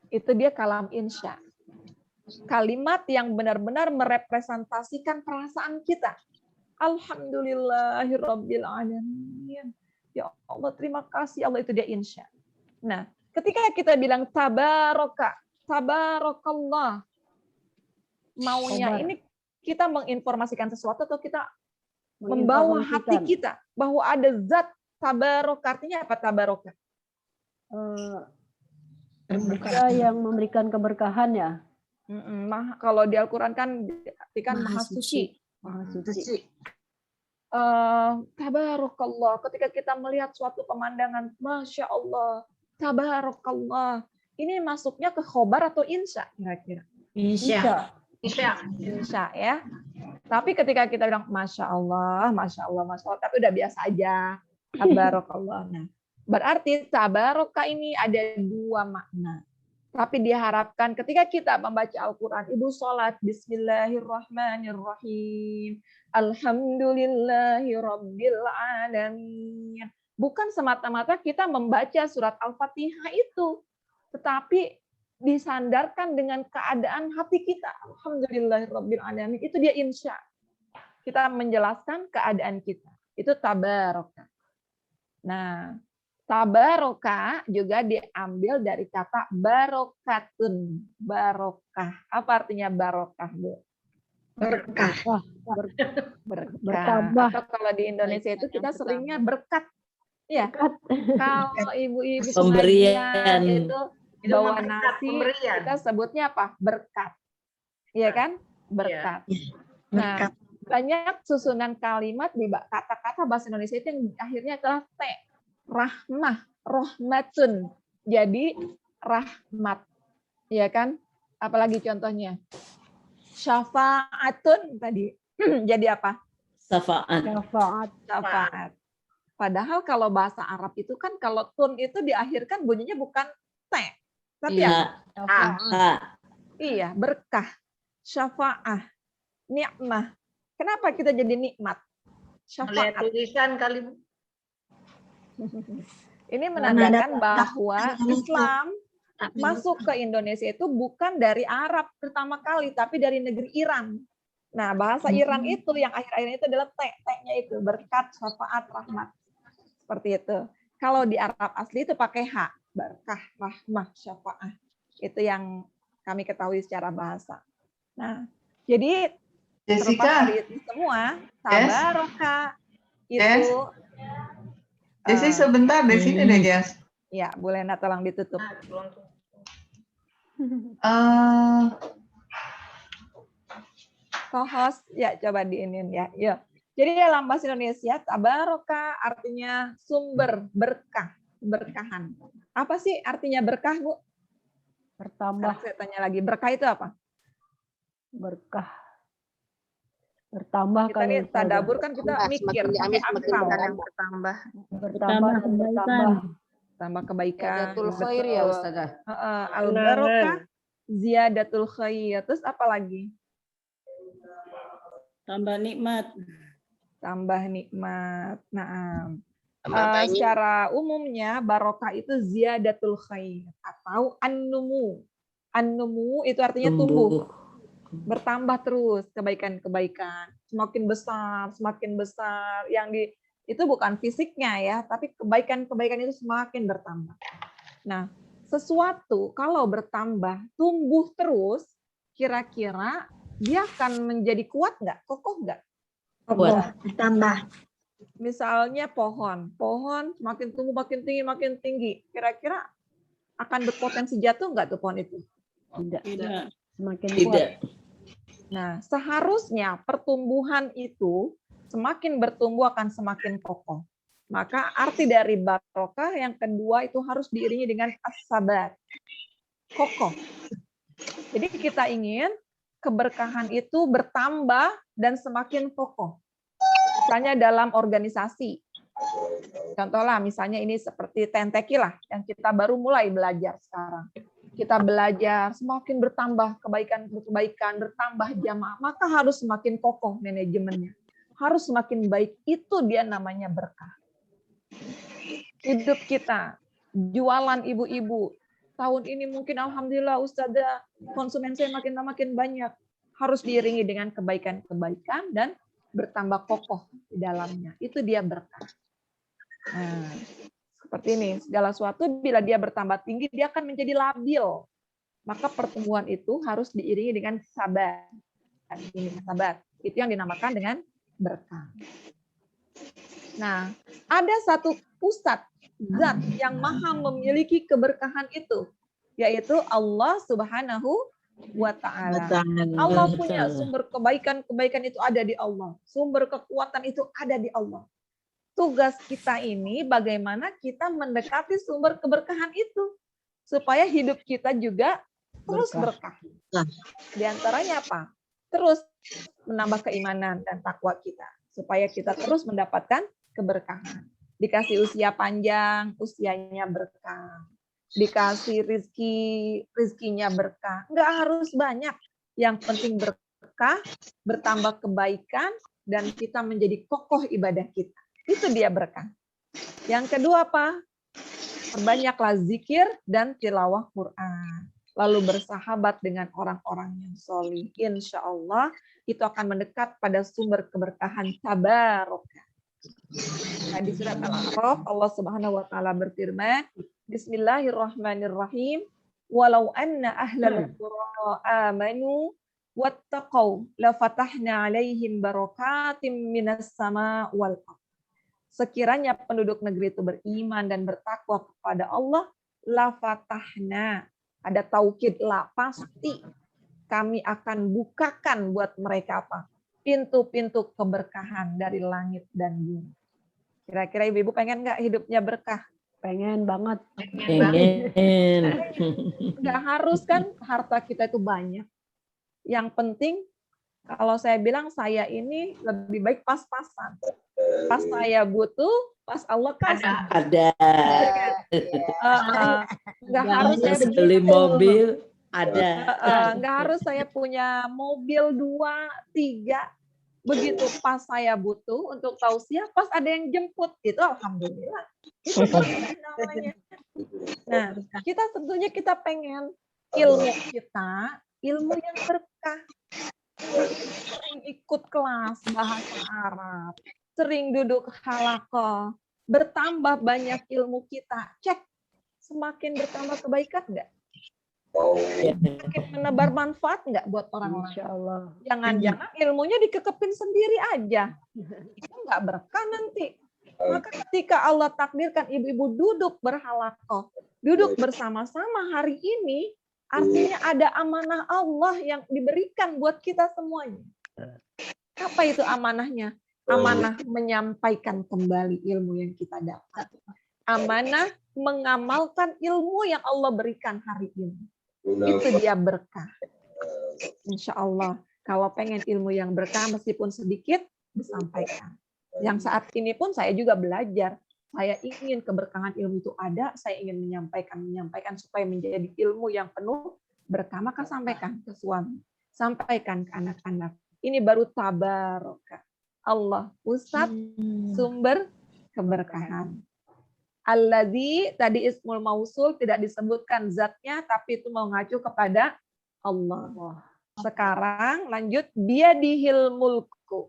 Itu dia kalam insya. Kalimat yang benar-benar merepresentasikan perasaan kita. Alhamdulillahirabbil alamin. Ya Allah, terima kasih Allah, itu dia insya. Nah, ketika kita bilang tabarakallah, maunya ini kita menginformasikan sesuatu atau kita membawa hati kita bahwa ada zat tabarok. Artinya apa tabarok? Dia yang memberikan keberkahan ya. Kalau di Al-Quran kan diartikan maha suci. Maha suci. Tabarakallah, ketika kita melihat suatu pemandangan, Masya Allah, tabarakallah, ini masuknya ke khobar atau insya kira-kira? Insya ya. Tapi ketika kita bilang Masya Allah, tapi udah biasa aja, tabarakallah. Nah, berarti tabaraka ini ada dua makna. Tapi diharapkan ketika kita membaca Al-Quran, ibu sholat, Bismillahirrahmanirrahim, Alhamdulillahi Rabbil Alamin. Bukan semata-mata kita membaca surat Al-Fatihah itu, tetapi disandarkan dengan keadaan hati kita. Alhamdulillahi Rabbil Alamin. Itu dia insya. Kita menjelaskan keadaan kita. Itu tabaraka. Nah, tabaroka juga diambil dari kata barokatun, barokah. Apa artinya barokah, Bu? Berkah. Berkah. Bertambah. Atau kalau di Indonesia itu kita seringnya berkat. Ya. Kalau ibu-ibu Pemberian. pengajian itu bawa berkat, nasi, pemberian. kita sebutnya apa? Berkat. Iya kan? Berkat. Nah, Berkat. banyak susunan kalimat di kata-kata bahasa Indonesia itu yang akhirnya adalah T. Rahmah, rohmatun. Jadi rahmat. Ya kan? Apalagi contohnya? Syafaatun tadi. Jadi apa? Syafaat. Syafaat. Syafaat. Padahal kalau bahasa Arab itu kan kalau tun itu diakhirkan bunyinya bukan T. Tapi Iya. Syafaat. iya, berkah. Syafaah. Nikmah. Kenapa kita jadi nikmat? Melihat Syafaat. tulisan kali. Ini menandakan bahwa Islam masuk ke Indonesia itu bukan dari Arab pertama kali, tapi dari negeri Iran. Nah, bahasa Iran itu yang akhir-akhirnya itu adalah T-nya itu, berkat, syafaat, rahmat. Seperti itu. Kalau di Arab asli itu pakai H, berkah, rahmah, syafaat. Itu yang kami ketahui secara bahasa. Nah, jadi terlepas Jessica, dari itu semua, tabaraka itu Jessica sebentar di sini deh, Jess. ya, Bu Lena tolong ditutup. Co-host, ya coba diinin ya. Yuk. Jadi dalam bahasa Indonesia, tabaraka artinya sumber berkah, berkahan. Apa sih artinya berkah, Bu? Bertambah. Sekarang saya tanya lagi, berkah itu apa? Berkah. Bertambah Kita kan nih Ustazah. tadabur kan kita mikir, pakai akal kan? bertambah. Bertambah dan bertambah. Tambah kebaikan. Ziyadatul khair ya, betul. Ustazah. Al-barokah, ziyadatul khair. Terus apa lagi? Tambah nikmat. Tambah nikmat. Nah, secara umumnya barokah itu ziyadatul khair atau an-numu. An-numu itu artinya tumbuh, bertambah terus kebaikan-kebaikan, semakin besar. Yang itu bukan fisiknya ya, tapi kebaikan-kebaikan itu semakin bertambah. Nah, sesuatu kalau bertambah, tumbuh terus, kira-kira dia akan menjadi kuat nggak? Kokoh nggak? Kuat. Bertambah. Misalnya pohon semakin tumbuh makin tinggi. Kira-kira akan berpotensi jatuh nggak tuh pohon itu? Tidak. Semakin kuat. Tidak. Nah, seharusnya pertumbuhan itu semakin bertumbuh akan semakin kokoh. Maka arti dari barokah yang kedua itu harus diiringi dengan as-sabat. Kokoh. Jadi kita ingin keberkahan itu bertambah dan semakin kokoh. Misalnya dalam organisasi. Contohlah misalnya ini seperti Tenteki lah yang kita baru mulai belajar sekarang. Kita belajar semakin bertambah kebaikan, bertambah jamaah, maka harus semakin kokoh manajemennya. Harus semakin baik, itu dia namanya berkah. Hidup kita, jualan ibu-ibu, tahun ini mungkin alhamdulillah Ustazah, konsumen saya makin banyak. Harus diiringi dengan kebaikan-kebaikan dan bertambah kokoh di dalamnya. Itu dia berkah. Nah, seperti ini, segala sesuatu bila dia bertambah tinggi, dia akan menjadi labil. Maka pertumbuhan itu harus diiringi dengan sabar. Ini sabar. Itu yang dinamakan dengan berkah. Nah, ada satu pusat zat yang maha memiliki keberkahan itu, yaitu Allah Subhanahu wa Ta'ala. Allah punya sumber kebaikan itu ada di Allah. Sumber kekuatan itu ada di Allah. Tugas kita ini bagaimana kita mendekati sumber keberkahan itu supaya hidup kita juga terus berkah. Di antaranya apa? Terus menambah keimanan dan takwa kita supaya kita terus mendapatkan keberkahan. Dikasih usia panjang, usianya berkah. dikasih rizkinya berkah. Nggak harus banyak. Yang penting berkah, bertambah kebaikan, dan kita menjadi kokoh ibadah kita. Itu dia berkah. Yang kedua apa? Perbanyaklah zikir dan tilawah Quran. Lalu bersahabat dengan orang-orang yang solih. Insya Allah itu akan mendekat pada sumber keberkahan tabarokah. Nah, di surat Al-A'raf Allah Subhanahu wa taala berfirman, Bismillahirrahmanirrahim. Walau anna ahlal qura amanu wattaqau la fatahna 'alaihim barakatim minas sama wal ardh. Sekiranya penduduk negeri itu beriman dan bertakwa kepada Allah, la fatahna, ada taukid la, pasti kami akan bukakan buat mereka apa? Pintu-pintu keberkahan dari langit dan bumi. Kira-kira ibu-ibu pengen nggak hidupnya berkah? Pengen banget. Pengen. Nggak harus kan harta kita itu banyak. Yang penting kalau saya bilang saya ini lebih baik pas-pasan. Pas saya butuh, pas Allah kasih. Ada. Nggak harus saya Beli mobil, ada. nggak harus saya punya mobil 2, 3. Begitu pas saya butuh untuk tausiah, pas ada yang jemput, itu alhamdulillah. Itu namanya. Nah, kita tentunya kita pengen ilmu kita, ilmu yang berkah. Sering ikut kelas bahasa Arab, sering duduk halaqah, bertambah banyak ilmu kita. Cek, semakin bertambah kebaikan nggak? Semakin menebar manfaat nggak buat orang lain? Insya Allah. Jangan-jangan ilmunya dikekepin sendiri aja. Itu nggak berkah nanti. Maka ketika Allah takdirkan ibu-ibu duduk berhalaqah, duduk bersama-sama hari ini, artinya ada amanah Allah yang diberikan buat kita semuanya. Apa itu amanahnya? Amanah menyampaikan kembali ilmu yang kita dapat. Amanah mengamalkan ilmu yang Allah berikan hari ini. Itu dia berkah. Insya Allah. Kalau pengen ilmu yang berkah meskipun sedikit, disampaikan. Yang saat ini pun saya juga belajar. Saya ingin keberkahan ilmu itu ada, saya ingin menyampaikan supaya menjadi ilmu yang penuh berkah, maka sampaikan ke suami, sampaikan ke anak-anak. Ini baru tabarokah. Allah pusat sumber keberkahan. Alladzi tadi ismul mausul tidak disebutkan zatnya, tapi itu mengacu kepada Allah. Sekarang lanjut biyadihil mulku.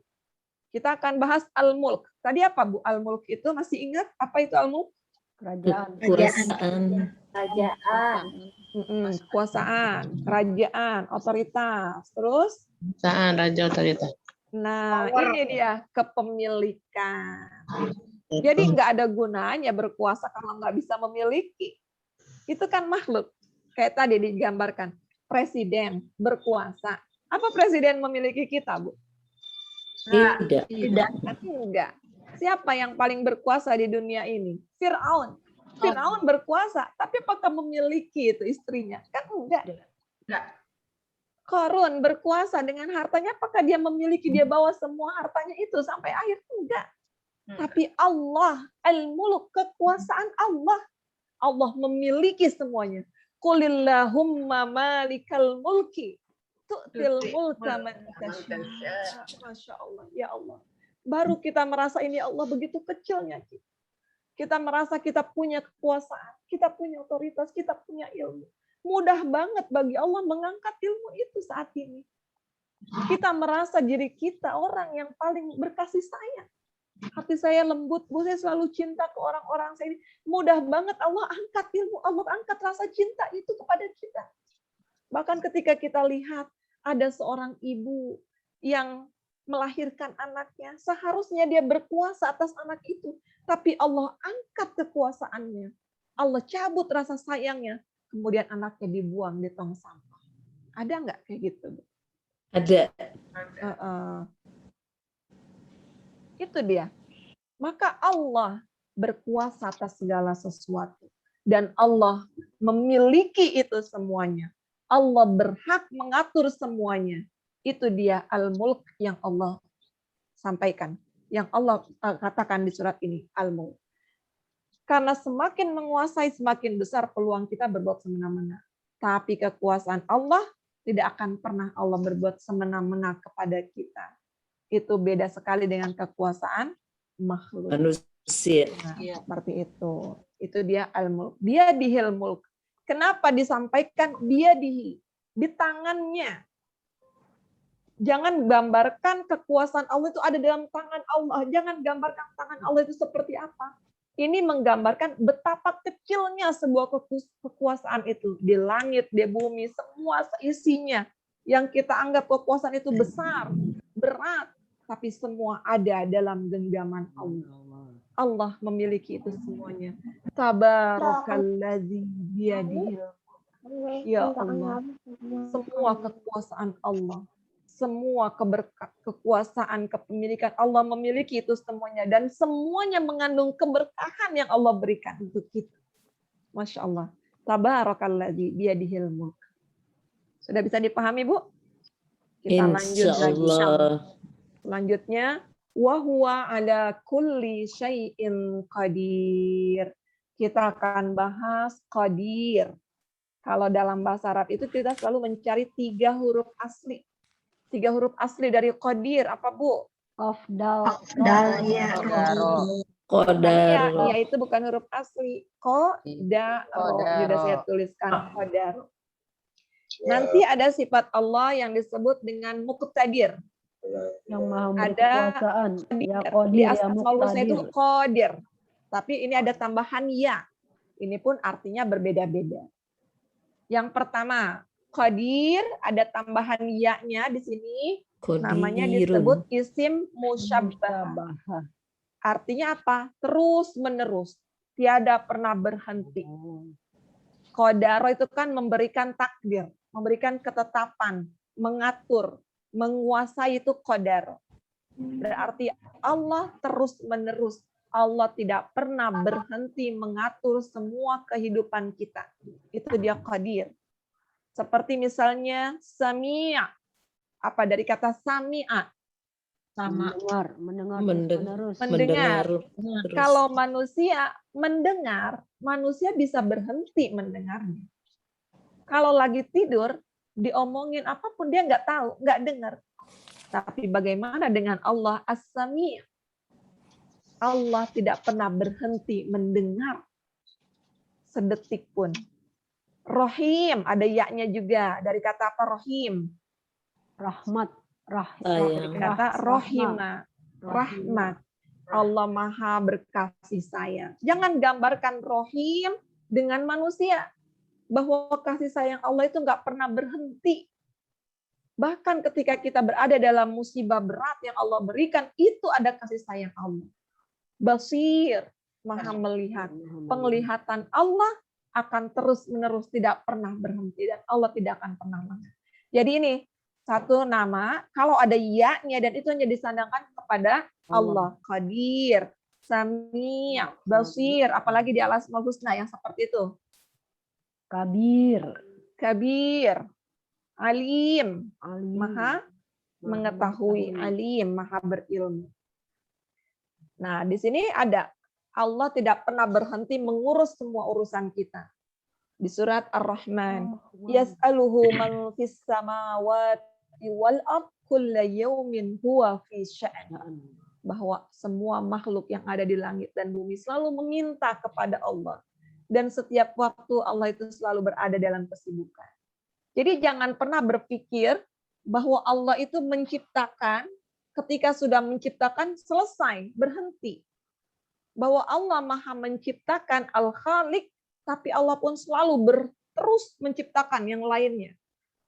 Kita akan bahas al-mulk. Tadi apa Bu? Al-mulk itu masih ingat apa itu al-mulk? Kerajaan. Kekuasaan. Kerajaan. Kekuasaan, kerajaan, otoritas. Terus? Saan raja otoritas. Nah, ini dia kepemilikan. Jadi nggak ada gunanya berkuasa kalau nggak bisa memiliki. Itu kan makhluk. Kayak tadi digambarkan. Presiden berkuasa. Apa presiden memiliki kita, Bu? Tidak. Enggak. Siapa yang paling berkuasa di dunia ini? Fir'aun. Fir'aun berkuasa, tapi apakah memiliki itu istrinya? Kan enggak. Qarun berkuasa dengan hartanya, apakah dia memiliki, dia bawa semua hartanya itu sampai akhir? Enggak. Tapi Allah, al-mulk, kekuasaan Allah. Allah memiliki semuanya. Qulillahumma malikal mulki. Tu'til mulka man tasya. Masya Allah, ya Allah. Baru kita merasa ini Allah begitu kecilnya kita. Kita merasa kita punya kekuasaan, kita punya otoritas, kita punya ilmu. Mudah banget bagi Allah mengangkat ilmu itu saat ini. Kita merasa diri kita orang yang paling berkasih sayang. Hati saya lembut, Bu, saya selalu cinta ke orang-orang saya ini. Mudah banget Allah angkat ilmu, Allah angkat rasa cinta itu kepada kita. Bahkan ketika kita lihat ada seorang ibu yang melahirkan anaknya, seharusnya dia berkuasa atas anak itu. Tapi Allah angkat kekuasaannya. Allah cabut rasa sayangnya. Kemudian anaknya dibuang di tong sampah. Ada nggak kayak gitu? Ada. Itu dia. Maka Allah berkuasa atas segala sesuatu. Dan Allah memiliki itu semuanya. Allah berhak mengatur semuanya. Itu dia al-mulk yang Allah sampaikan. Yang Allah katakan di surat ini, al-mulk. Karena semakin menguasai, semakin besar peluang kita berbuat semena-mena. Tapi kekuasaan Allah tidak akan pernah Allah berbuat semena-mena kepada kita. Itu beda sekali dengan kekuasaan makhluk. Manusia. Nah, seperti itu. Itu dia al-mulk. Dia dihil mulk. Kenapa disampaikan dia di tangannya? Jangan gambarkan kekuasaan Allah itu ada dalam tangan Allah. Jangan gambarkan tangan Allah itu seperti apa. Ini menggambarkan betapa kecilnya sebuah kekuasaan itu. Di langit, di bumi, semua seisinya. Yang kita anggap kekuasaan itu besar, berat. Tapi semua ada dalam genggaman Allah. Allah memiliki itu semuanya. Tabarakalladzi biyadihi. Ya Allah. Semua kekuasaan Allah. Semua kekuasaan, kepemilikan Allah memiliki itu semuanya. Dan semuanya mengandung keberkahan yang Allah berikan untuk kita. Masya Allah. Tabarakalladzi biyadihil mulk. Sudah bisa dipahami, Bu? Kita lanjut lagi. Selanjutnya, wa huwa ala kulli syai'in qadir. Kita akan bahas qadir. Kalau dalam bahasa Arab itu kita selalu mencari 3 huruf asli. 3 huruf asli dari qadir apa, Bu? Afdal. Ya. Qadar. Ya, itu bukan huruf asli. Qadaro. Sudah saya tuliskan qadaro. Nanti ada sifat Allah yang disebut dengan muqtadir. Yang maha Ada berkekuasaan. Ya di Qadir, ya asmaul husna itu Muqtadir. qadir. Tapi ini ada tambahan ya. Ini pun artinya berbeda-beda. Yang pertama, qadir ada tambahan ya-nya di sini. Namanya disebut isim musyabbah. Musyabahah. Artinya apa? Terus menerus, tiada pernah berhenti. Qadaro itu kan memberikan takdir, memberikan ketetapan, mengatur, menguasai, itu qadar. Berarti Allah terus menerus. Allah tidak pernah berhenti mengatur semua kehidupan kita. Itu dia qadir. Seperti misalnya sami'a. Apa dari kata sami'a? Mendengar Mendengar. terus. Terus. Kalau manusia mendengar, manusia bisa berhenti mendengarnya. Kalau lagi tidur, diomongin apapun dia nggak tahu, nggak dengar. Tapi bagaimana dengan Allah As-Sami'? Allah tidak pernah berhenti mendengar sedetik pun. Rohim, ada ya-nya juga. Dari kata apa rohim? Rahmat. Dari kata rohima. Rahmat. Allah maha berkasih sayang. Jangan gambarkan rohim dengan manusia. Bahwa kasih sayang Allah itu nggak pernah berhenti. Bahkan ketika kita berada dalam musibah berat yang Allah berikan, itu ada kasih sayang Allah. Basir, maha melihat. Penglihatan Allah akan terus-menerus tidak pernah berhenti. Dan Allah tidak akan pernah lengah. Jadi ini satu nama, kalau ada ya-nya dan itu hanya disandangkan kepada Allah. Qadir, Sami', Basir, apalagi di Al-Asmaul Husna yang seperti itu. Kabir, Alim, maha mengetahui, Alim, maha berilmu. Nah, di sini ada Allah tidak pernah berhenti mengurus semua urusan kita. Di surat Ar-Rahman, yas'aluhu man fis samawati wal ard kulla yaumin huwa fi sya'an. Bahwa semua makhluk yang ada di langit dan bumi selalu meminta kepada Allah. Dan setiap waktu Allah itu selalu berada dalam kesibukan. Jadi jangan pernah berpikir bahwa Allah itu menciptakan, ketika sudah menciptakan selesai, berhenti. Bahwa Allah maha menciptakan Al-Khaliq, tapi Allah pun selalu terus menciptakan yang lainnya.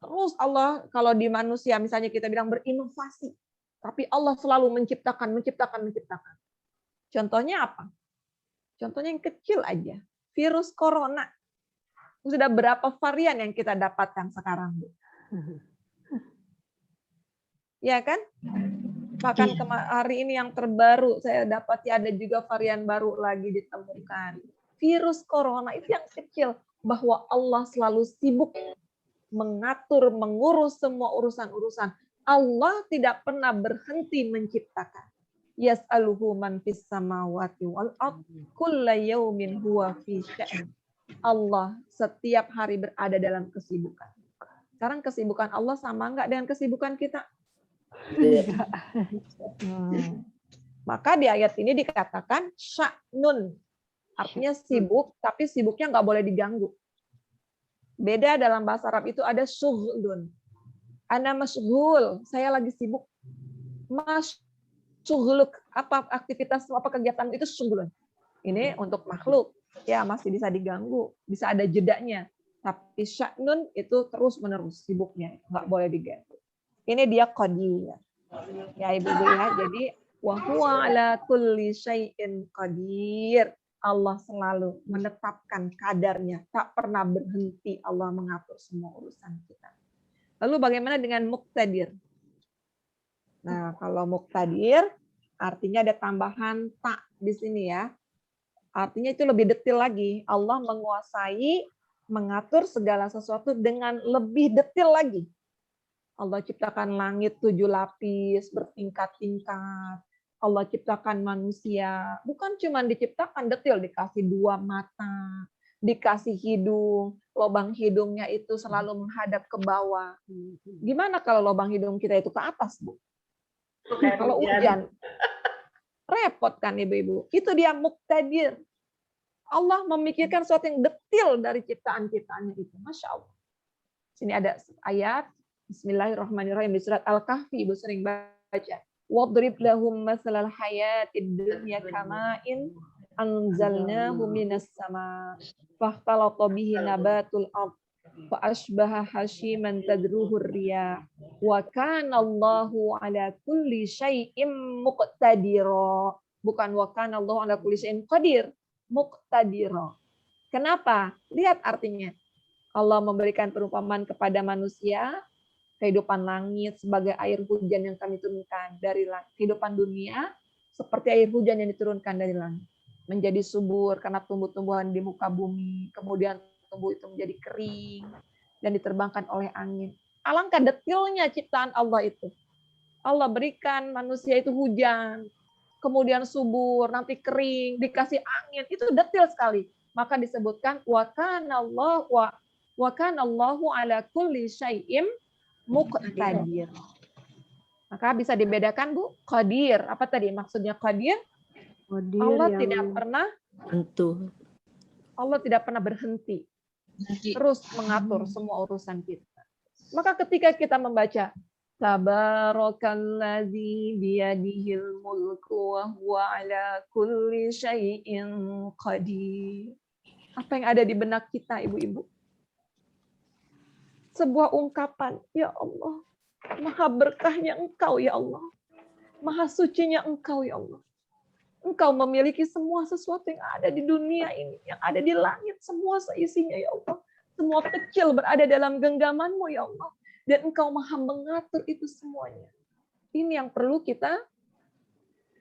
Terus Allah, kalau di manusia misalnya kita bilang berinovasi, tapi Allah selalu menciptakan. Contohnya apa? Contohnya yang kecil aja. Virus corona. Sudah berapa varian yang kita dapatkan sekarang, Bu? Ya kan? Bahkan hari ini yang terbaru, saya dapati ada juga varian baru lagi ditemukan. Virus corona itu yang kecil. Bahwa Allah selalu sibuk mengatur, mengurus semua urusan-urusan. Allah tidak pernah berhenti menciptakan. Yas'aluhu man fis samawati wal ard kulla yaumin huwa fi sya'n. Allah setiap hari berada dalam kesibukan. Sekarang kesibukan Allah sama enggak dengan kesibukan kita? Maka di ayat ini dikatakan sya'nun. Artinya sibuk, tapi sibuknya nggak boleh diganggu. Beda dalam bahasa Arab itu ada syughlun. Ana masyghul, saya lagi sibuk. Masyghuluk, apa aktivitas, apa kegiatan itu syughlun. Ini untuk makhluk, ya masih bisa diganggu, bisa ada jedanya. Tapi sya'nun itu terus-menerus sibuknya, nggak boleh diganggu. Ini dia qadir. Ya Ibu-ibu ya, jadi wa huwa ala kulli syai'in qadir. Allah selalu menetapkan kadarnya, tak pernah berhenti Allah mengatur semua urusan kita. Lalu bagaimana dengan muqtadir? Nah, kalau muqtadir artinya ada tambahan tak di sini ya. Artinya itu lebih detail lagi. Allah menguasai, mengatur segala sesuatu dengan lebih detail lagi. Allah ciptakan langit 7 lapis bertingkat-tingkat. Allah ciptakan manusia, bukan cuma diciptakan detail, dikasih 2 mata, dikasih hidung, lubang hidungnya itu selalu menghadap ke bawah. Gimana kalau lubang hidung kita itu ke atas, Bu? Kalau hujan, repot kan Ibu-ibu? Itu dia muqtadir. Allah memikirkan sesuatu yang detail dari ciptaan-ciptaannya itu. Masya Allah. Sini ada ayat, Bismillahirrahmanirrahim, di surat Al-Kahfi, Ibu sering baca. Wadrib lahum masalal hayatid dunya kama'in anzalnahu minas sama fahtalata bihi nabatul ard fa asbaha hashiman tadruhur riyah wa kana Allahu ala kulli syai'in muqtadira. Bukan wa kana Allahu ala kulli syai'in qadir, muqtadira. Kenapa? Lihat artinya. Allah memberikan perumpamaan kepada manusia kehidupan langit sebagai air hujan yang kami turunkan dari langit. Kehidupan dunia seperti air hujan yang diturunkan dari langit. Menjadi subur karena tumbuh-tumbuhan di muka bumi. Kemudian tumbuh itu menjadi kering dan diterbangkan oleh angin. Alangkah detailnya ciptaan Allah itu. Allah berikan manusia itu hujan. Kemudian subur, nanti kering, dikasih angin. Itu detail sekali. Maka disebutkan wa kana Allahu ala kulli syai'in muqtadir. Maka bisa dibedakan Bu, qadir. Apa tadi maksudnya qadir? Allah tidak pernah Tentu. Allah tidak pernah berhenti. Terus mengatur semua urusan kita. Maka ketika kita membaca Tabarakalladzi biyadihil mulku wa huwa ala kulli syai'in qadir. Apa yang ada di benak kita, Ibu-ibu? Sebuah ungkapan, ya Allah, maha berkahnya Engkau, ya Allah. Maha sucinya Engkau, ya Allah. Engkau memiliki semua sesuatu yang ada di dunia ini, yang ada di langit, semua seisinya, ya Allah. Semua kecil berada dalam genggaman-Mu, ya Allah. Dan Engkau maha mengatur itu semuanya. Ini yang perlu kita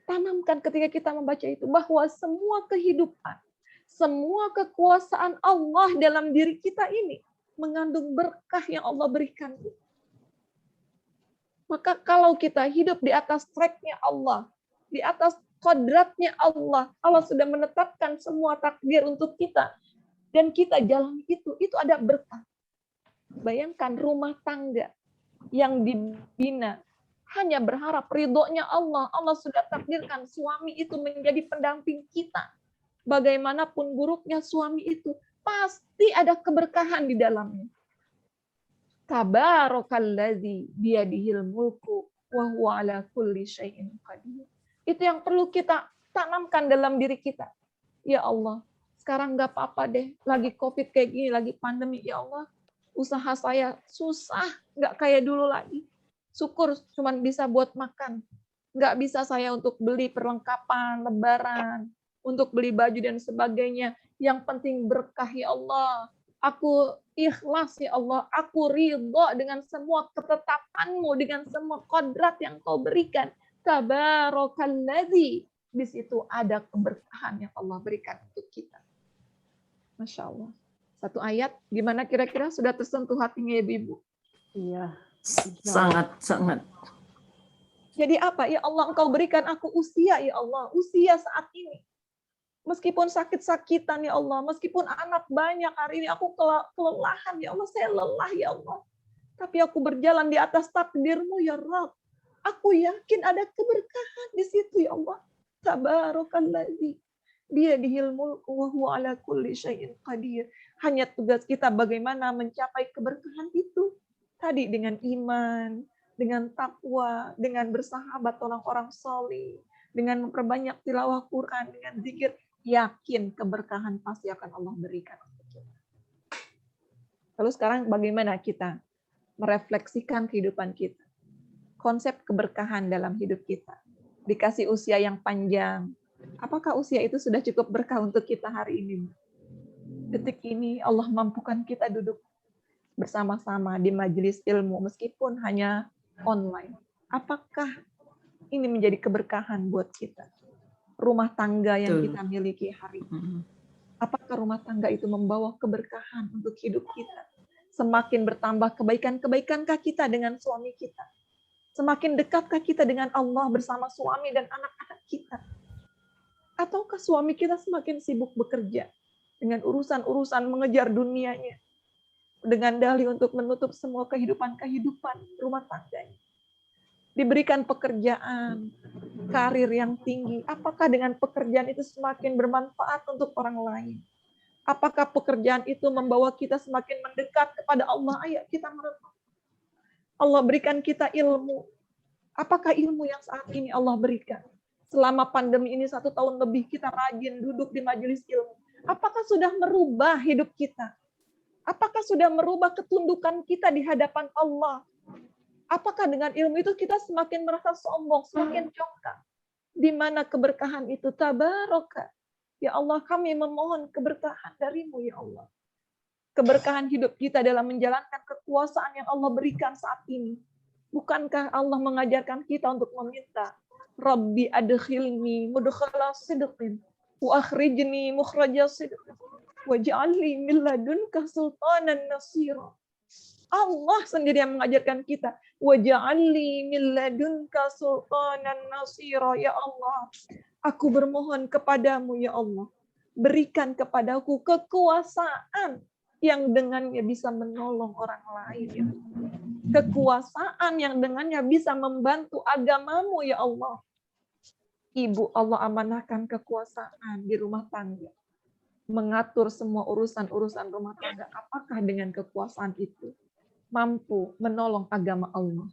tanamkan ketika kita membaca itu, bahwa semua kehidupan, semua kekuasaan Allah dalam diri kita ini, mengandung berkah yang Allah berikan. Maka kalau kita hidup di atas track-nya Allah, di atas kodratnya Allah, Allah sudah menetapkan semua takdir untuk kita, dan kita jalan itu ada berkah. Bayangkan rumah tangga yang dibina hanya berharap ridhonya Allah. Allah sudah takdirkan suami itu menjadi pendamping kita. Bagaimanapun buruknya suami itu, pasti ada keberkahan di dalamnya. Tabarakalladzi biyadihil mulku wa huwa ala kulli syai'in qadir. Itu yang perlu kita tanamkan dalam diri kita. Ya Allah, sekarang nggak apa-apa deh, lagi Covid kayak gini, lagi pandemi, ya Allah, usaha saya susah, nggak kayak dulu lagi. Syukur cuma bisa buat makan. Nggak bisa saya untuk beli perlengkapan, lebaran, untuk beli baju dan sebagainya. Yang penting berkah, ya Allah. Aku ikhlas, ya Allah. Aku ridho dengan semua ketetapan-Mu, dengan semua kodrat yang Kau berikan. Tabarakalladzi. Di situ ada keberkahan yang Allah berikan untuk kita. Masya Allah. Satu ayat, gimana kira-kira sudah tersentuh hatinya Ibu? Iya. Sangat. Jadi apa? Ya Allah, Engkau berikan aku usia, ya Allah. Usia saat ini. Meskipun sakit-sakitan, ya Allah. Meskipun anak banyak hari ini, aku kelelahan, ya Allah. Saya lelah, ya Allah. Tapi aku berjalan di atas takdir-Mu, ya Rabb. Aku yakin ada keberkahan di situ, ya Allah. Tabarakalladzi biyadihil mulku wa huwa ala kulli syai'in qadir. Hanya tugas kita bagaimana mencapai keberkahan itu. Tadi dengan iman, dengan takwa, dengan bersahabat orang-orang soleh, dengan memperbanyak tilawah Quran, dengan zikir, yakin keberkahan pasti akan Allah berikan. Lalu sekarang bagaimana kita merefleksikan kehidupan kita? Konsep keberkahan dalam hidup kita. Dikasih usia yang panjang. Apakah usia itu sudah cukup berkah untuk kita hari ini? Detik ini Allah mampukan kita duduk bersama-sama di majelis ilmu meskipun hanya online. Apakah ini menjadi keberkahan buat kita? Rumah tangga yang kita miliki hari ini. Apakah rumah tangga itu membawa keberkahan untuk hidup kita? Semakin bertambah kebaikan-kebaikankah kita dengan suami kita? Semakin dekatkah kita dengan Allah bersama suami dan anak-anak kita? Ataukah suami kita semakin sibuk bekerja dengan urusan-urusan mengejar dunianya, dengan dalih untuk menutup semua kehidupan rumah tangganya? Diberikan pekerjaan, karir yang tinggi, apakah dengan pekerjaan itu semakin bermanfaat untuk orang lain? Apakah pekerjaan itu membawa kita semakin mendekat kepada Allah? Ayo kita merenung. Allah berikan kita ilmu. Apakah ilmu yang saat ini Allah berikan? Selama pandemi ini 1 tahun lebih kita rajin duduk di majelis ilmu. Apakah sudah merubah hidup kita? Apakah sudah merubah ketundukan kita di hadapan Allah? Apakah dengan ilmu itu kita semakin merasa sombong, semakin congkak? Di mana keberkahan itu? Tabaraka. Ya Allah, kami memohon keberkahan dari-Mu, ya Allah. Keberkahan hidup kita dalam menjalankan kekuasaan yang Allah berikan saat ini. Bukankah Allah mengajarkan kita untuk meminta, Rabbi adkhilni mudkhala sidqin, wa akhrijni mukhraja sidqin, waj'alni min ladunka sultanan nasira. Allah sendiri yang mengajarkan kita, waj'alni min ladunka sultanan nasira. Ya Allah, aku bermohon kepadamu, ya Allah, berikan kepadaku kekuasaan yang dengannya bisa menolong orang lain. Ya. Kekuasaan yang dengannya bisa membantu agamamu, ya Allah. Ibu, Allah amanahkan kekuasaan di rumah tangga. Mengatur semua urusan-urusan rumah tangga. Apakah dengan kekuasaan itu mampu menolong agama Allah?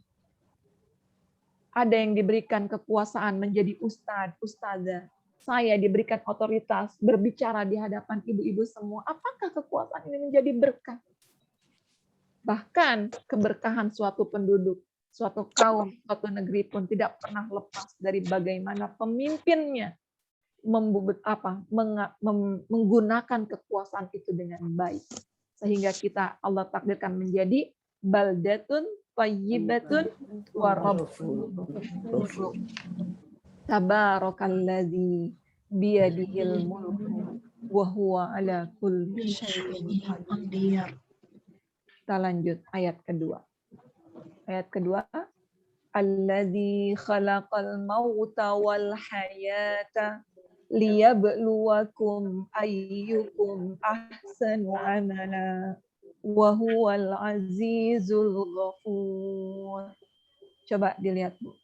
Ada yang diberikan kekuasaan menjadi ustadz, ustazah. Saya diberikan otoritas berbicara di hadapan ibu-ibu semua. Apakah kekuasaan ini menjadi berkah? Bahkan keberkahan suatu penduduk, suatu kaum, suatu negeri pun tidak pernah lepas dari bagaimana pemimpinnya menggunakan kekuasaan itu dengan baik. Sehingga kita Allah takdirkan menjadi baldatun thayyibatun wa rabbun ghafur. Tabarakalladzi biyadihil mulku wa huwa ala kulli syai'in qadir. Kita lanjut ayat kedua. Ayat kedua, alladzi khalaqal mauta wal hayata liyabluwakum ayyukum ahsanu amala wa huwal azizul ghafur. Coba dilihat, Bu.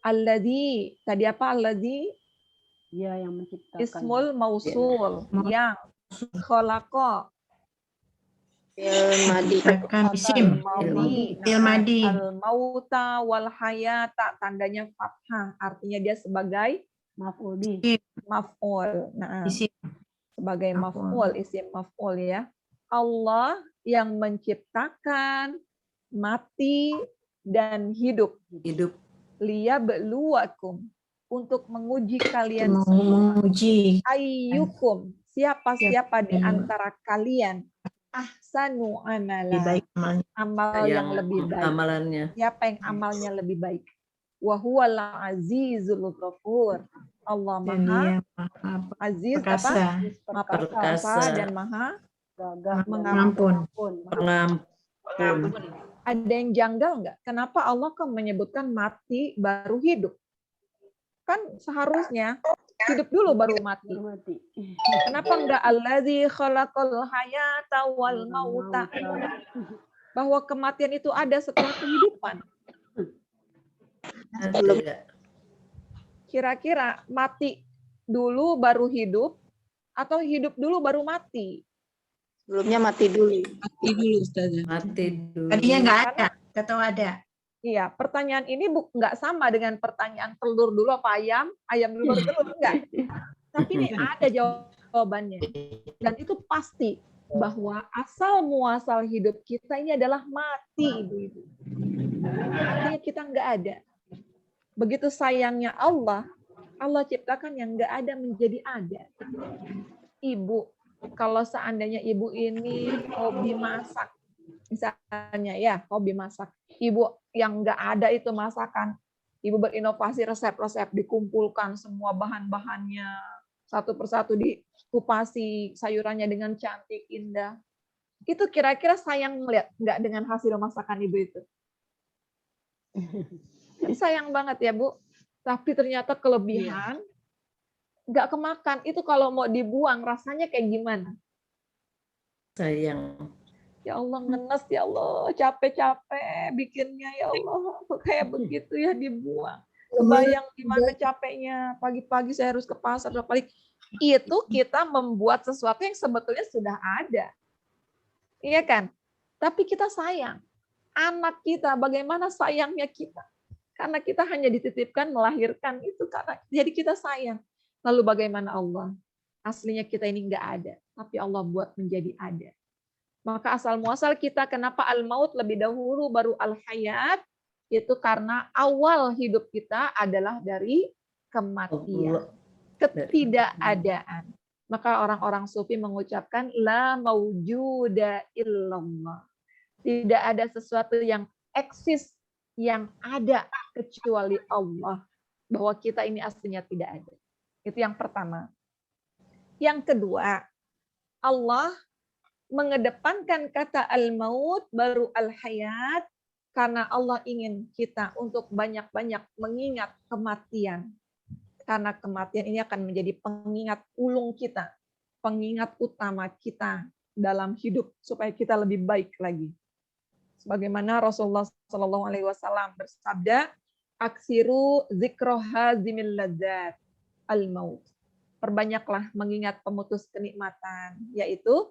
Alladzi, tadi apa alladzi? Ya, yang menciptakan. Ismul mausul, yang khalaqa. Madi. Al-mauta wal hayata, tandanya fathah, artinya dia sebagai maf'ul. Nah, sebagai maf'ul, isim maf'ul ya. Allah yang menciptakan mati dan hidup. Liyabluwakum, untuk menguji kalian semua. Ayyukum, siapa di antara kalian ahsanu amala, amal yang lebih baik. Amalannya. Siapa yang amalnya lebih baik? Wa huwal azizul ghafur. Allah Maha Aziz, Maha perkasa dan Maha Gagah, mengampun. Ada yang janggal nggak? Kenapa Allah kok menyebutkan mati baru hidup? Kan seharusnya hidup dulu baru mati. Baru mati. Kenapa enggak allazi khalaqal hayata wal mauta? Bahwa kematian itu ada setelah kehidupan. Ada. Kira-kira mati dulu baru hidup atau hidup dulu baru mati? Sebelumnya mati dulu. Mati dulu, Ustazah. Mati dulu. Tadinya nggak ada, atau ada. Iya, pertanyaan ini nggak sama dengan pertanyaan telur dulu apa ayam dulu baru telur, enggak. Tapi ini ada jawabannya. Dan itu pasti bahwa asal muasal hidup kita ini adalah mati, Ibu-ibu. Artinya kita nggak ada. Begitu sayangnya Allah, Allah ciptakan yang nggak ada menjadi ada. Ibu, kalau seandainya ibu ini hobi masak, misalnya ya hobi masak, ibu yang nggak ada itu masakan, ibu berinovasi resep-resep, dikumpulkan semua bahan-bahannya, satu persatu dikupasi sayurannya dengan cantik, indah. Itu kira-kira sayang melihat nggak dengan hasil masakan ibu itu? Sayang banget ya Bu. Tapi ternyata kelebihan nggak kemakan. Itu kalau mau dibuang rasanya kayak gimana? Sayang. Ya Allah ngenes, ya Allah capek-capek bikinnya, ya Allah kok kayak begitu ya dibuang. Kebayang gimana capeknya, pagi-pagi saya harus ke pasar balik. Itu kita membuat sesuatu yang sebetulnya sudah ada. Iya kan? Tapi kita sayang. Anak kita, bagaimana sayangnya kita? Karena kita hanya dititipkan melahirkan itu, karena jadi kita sayang. Lalu bagaimana Allah? Aslinya kita ini nggak ada, tapi Allah buat menjadi ada. Maka asal muasal kita kenapa al-maut lebih dahulu baru al-hayat, itu karena awal hidup kita adalah dari kematian, ketidakadaan. Maka orang-orang sufi mengucapkan la maujuda illallah. Tidak ada sesuatu yang eksis, yang ada kecuali Allah. Bahwa kita ini aslinya tidak ada. Itu yang pertama. Yang kedua, Allah mengedepankan kata al-maut baru al-hayat karena Allah ingin kita untuk banyak-banyak mengingat kematian. Karena kematian ini akan menjadi pengingat ulung kita, pengingat utama kita dalam hidup supaya kita lebih baik lagi. Sebagaimana Rasulullah SAW bersabda, aksiru zikro hazimil ladzat al-maut. Perbanyaklah mengingat pemutus kenikmatan, yaitu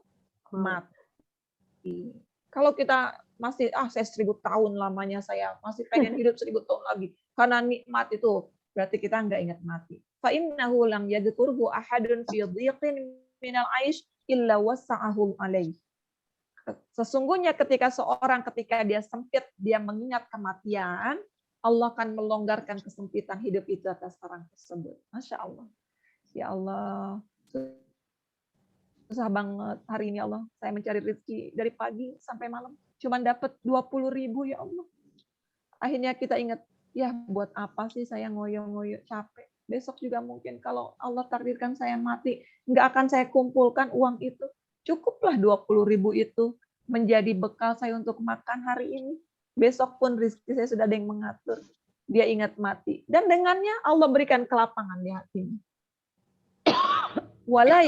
mati. Kalau kita masih, saya 1000 tahun lamanya saya masih pengen hidup 1000 tahun lagi, karena nikmat itu, berarti kita nggak ingat mati. Fa innahu lam yadhkurhu ahadun fi dhiqin minal aish illa wasa'ahu alaih. Sesungguhnya ketika dia sempit, dia mengingat kematian, Allah akan melonggarkan kesempitan hidup itu atas orang tersebut. Masya Allah. Ya Allah. Susah banget hari ini Allah. Saya mencari rezeki dari pagi sampai malam. Cuman dapat 20.000 ya Allah. Akhirnya kita ingat, ya buat apa sih saya ngoyo-ngoyo capek. Besok juga mungkin kalau Allah takdirkan saya mati, nggak akan saya kumpulkan uang itu. Cukuplah 20.000 itu menjadi bekal saya untuk makan hari ini. Besok pun rezeki saya sudah ada yang mengatur. Dia ingat mati. Dan dengannya Allah berikan kelapangan di hatinya. Wala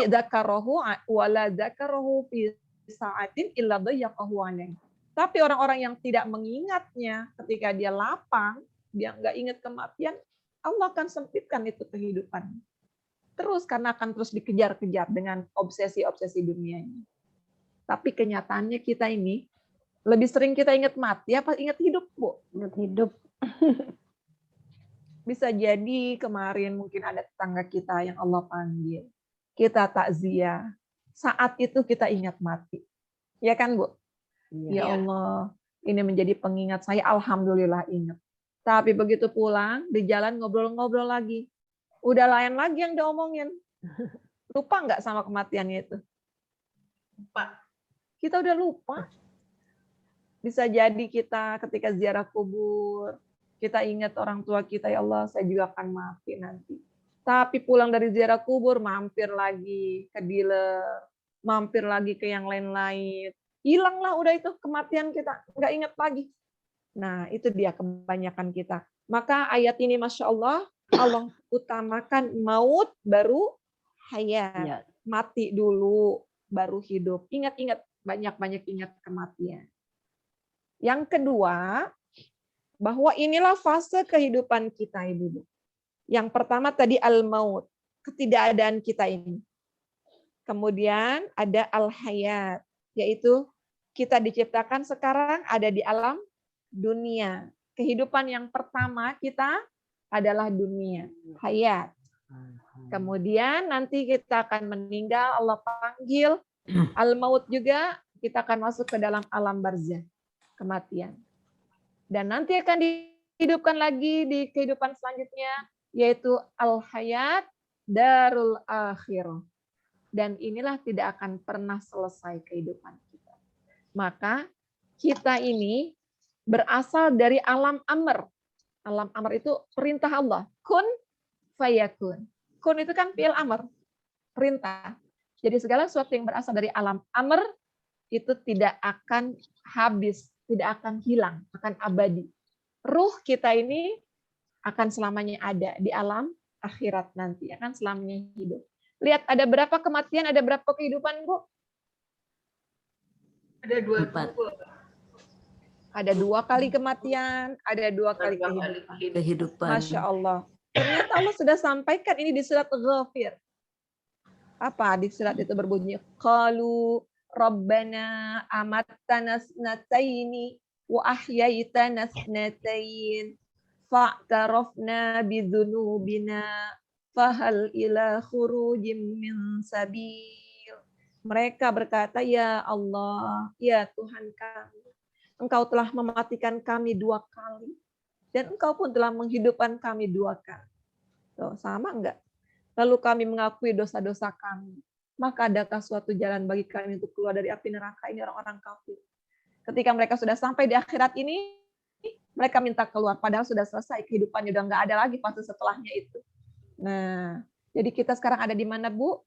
dzakarahu fi sa'atin illa dayyaqahu alaih. Tapi orang-orang yang tidak mengingatnya ketika dia lapang, dia nggak ingat kematian, Allah akan sempitkan itu kehidupan. Terus karena akan terus dikejar-kejar dengan obsesi-obsesi dunianya. Tapi kenyataannya kita ini lebih sering kita ingat mati apa ingat hidup, Bu? Ingat hidup. Bisa jadi kemarin mungkin ada tetangga kita yang Allah panggil. Kita takziah. Saat itu kita ingat mati. Ya kan, Bu? Ya Allah, ini menjadi pengingat saya. Alhamdulillah ingat. Tapi begitu pulang, di jalan ngobrol-ngobrol lagi. Udah lain lagi yang diomongin. Lupa nggak sama kematiannya itu? Lupa. Kita udah lupa. Bisa jadi kita ketika ziarah kubur, kita ingat orang tua kita, ya Allah, saya juga akan mati nanti. Tapi pulang dari ziarah kubur, mampir lagi ke dealer, mampir lagi ke yang lain-lain. Hilanglah udah itu kematian kita, nggak ingat lagi. Nah, itu dia kebanyakan kita. Maka ayat ini Masya Allah utamakan maut baru hayat. Ya. Mati dulu baru hidup. Ingat-ingat, banyak-banyak ingat kematian. Yang kedua, bahwa inilah fase kehidupan kita, Ibu. Yang pertama tadi al-maut, ketidakadaan kita ini. Kemudian ada al-hayat, yaitu kita diciptakan sekarang ada di alam dunia. Kehidupan yang pertama kita adalah dunia, hayat. Kemudian nanti kita akan meninggal, Allah panggil. Al-maut juga, kita akan masuk ke dalam alam barzah, kematian. Dan nanti akan dihidupkan lagi di kehidupan selanjutnya, yaitu al-hayat darul akhirah. Dan inilah tidak akan pernah selesai kehidupan kita. Maka kita ini berasal dari alam amr. Alam amr itu perintah Allah. Kun fayakun. Kun itu kan fi'il amr, perintah. Jadi segala sesuatu yang berasal dari alam amr itu tidak akan habis, tidak akan hilang, akan abadi. Ruh kita ini akan selamanya ada di alam akhirat nanti, akan selamanya hidup. Lihat ada berapa kematian, ada berapa kehidupan, Bu? Ada 2 Ada 2 kali kematian, ada 2 kali kehidupan. kehidupan. Masya Allah. Ternyata Allah sudah sampaikan ini di surat Ghafir. Apa di surat itu berbunyi? Qalu Rabbana amattana snataini wa ahyaitana snatain fa'tarafna bidzunubina fahal ila khurujim min sabil. Mereka berkata, ya Allah, ya Tuhan kami, Engkau telah mematikan kami 2 kali. Dan Engkau pun telah menghidupkan kami 2 kali. Tuh, sama enggak? Lalu kami mengakui dosa-dosa kami. Maka adakah suatu jalan bagi kami untuk keluar dari api neraka? Ini orang-orang kafir. Ketika mereka sudah sampai di akhirat ini, mereka minta keluar. Padahal sudah selesai kehidupannya, udah nggak ada lagi fase setelahnya itu. Nah, jadi kita sekarang ada di mana, Bu?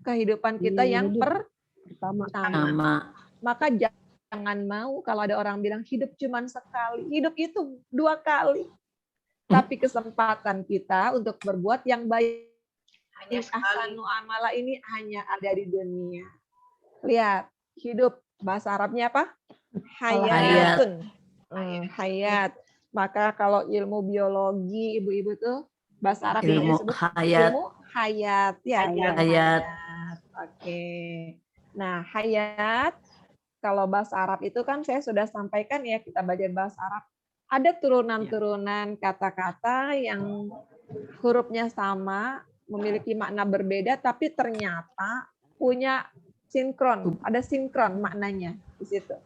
Kehidupan kita yang pertama. Sama. Maka jangan mau kalau ada orang bilang hidup cuma sekali. Hidup itu 2 kali. Tapi kesempatan kita untuk berbuat yang baik, ahsanu amala ini hanya ada di dunia. Lihat, hidup bahasa Arabnya apa? Hayatun. Hayat. Maka kalau ilmu biologi, ibu-ibu tuh bahasa Arab Ilmu disebut hayat. ilmu hayat. Ya, Hayat. Oke. Nah, hayat kalau bahasa Arab itu kan saya sudah sampaikan ya, kita belajar bahasa Arab. Ada turunan-turunan kata-kata yang hurufnya sama, memiliki makna berbeda, tapi ternyata punya sinkron. Ada sinkron maknanya di situ.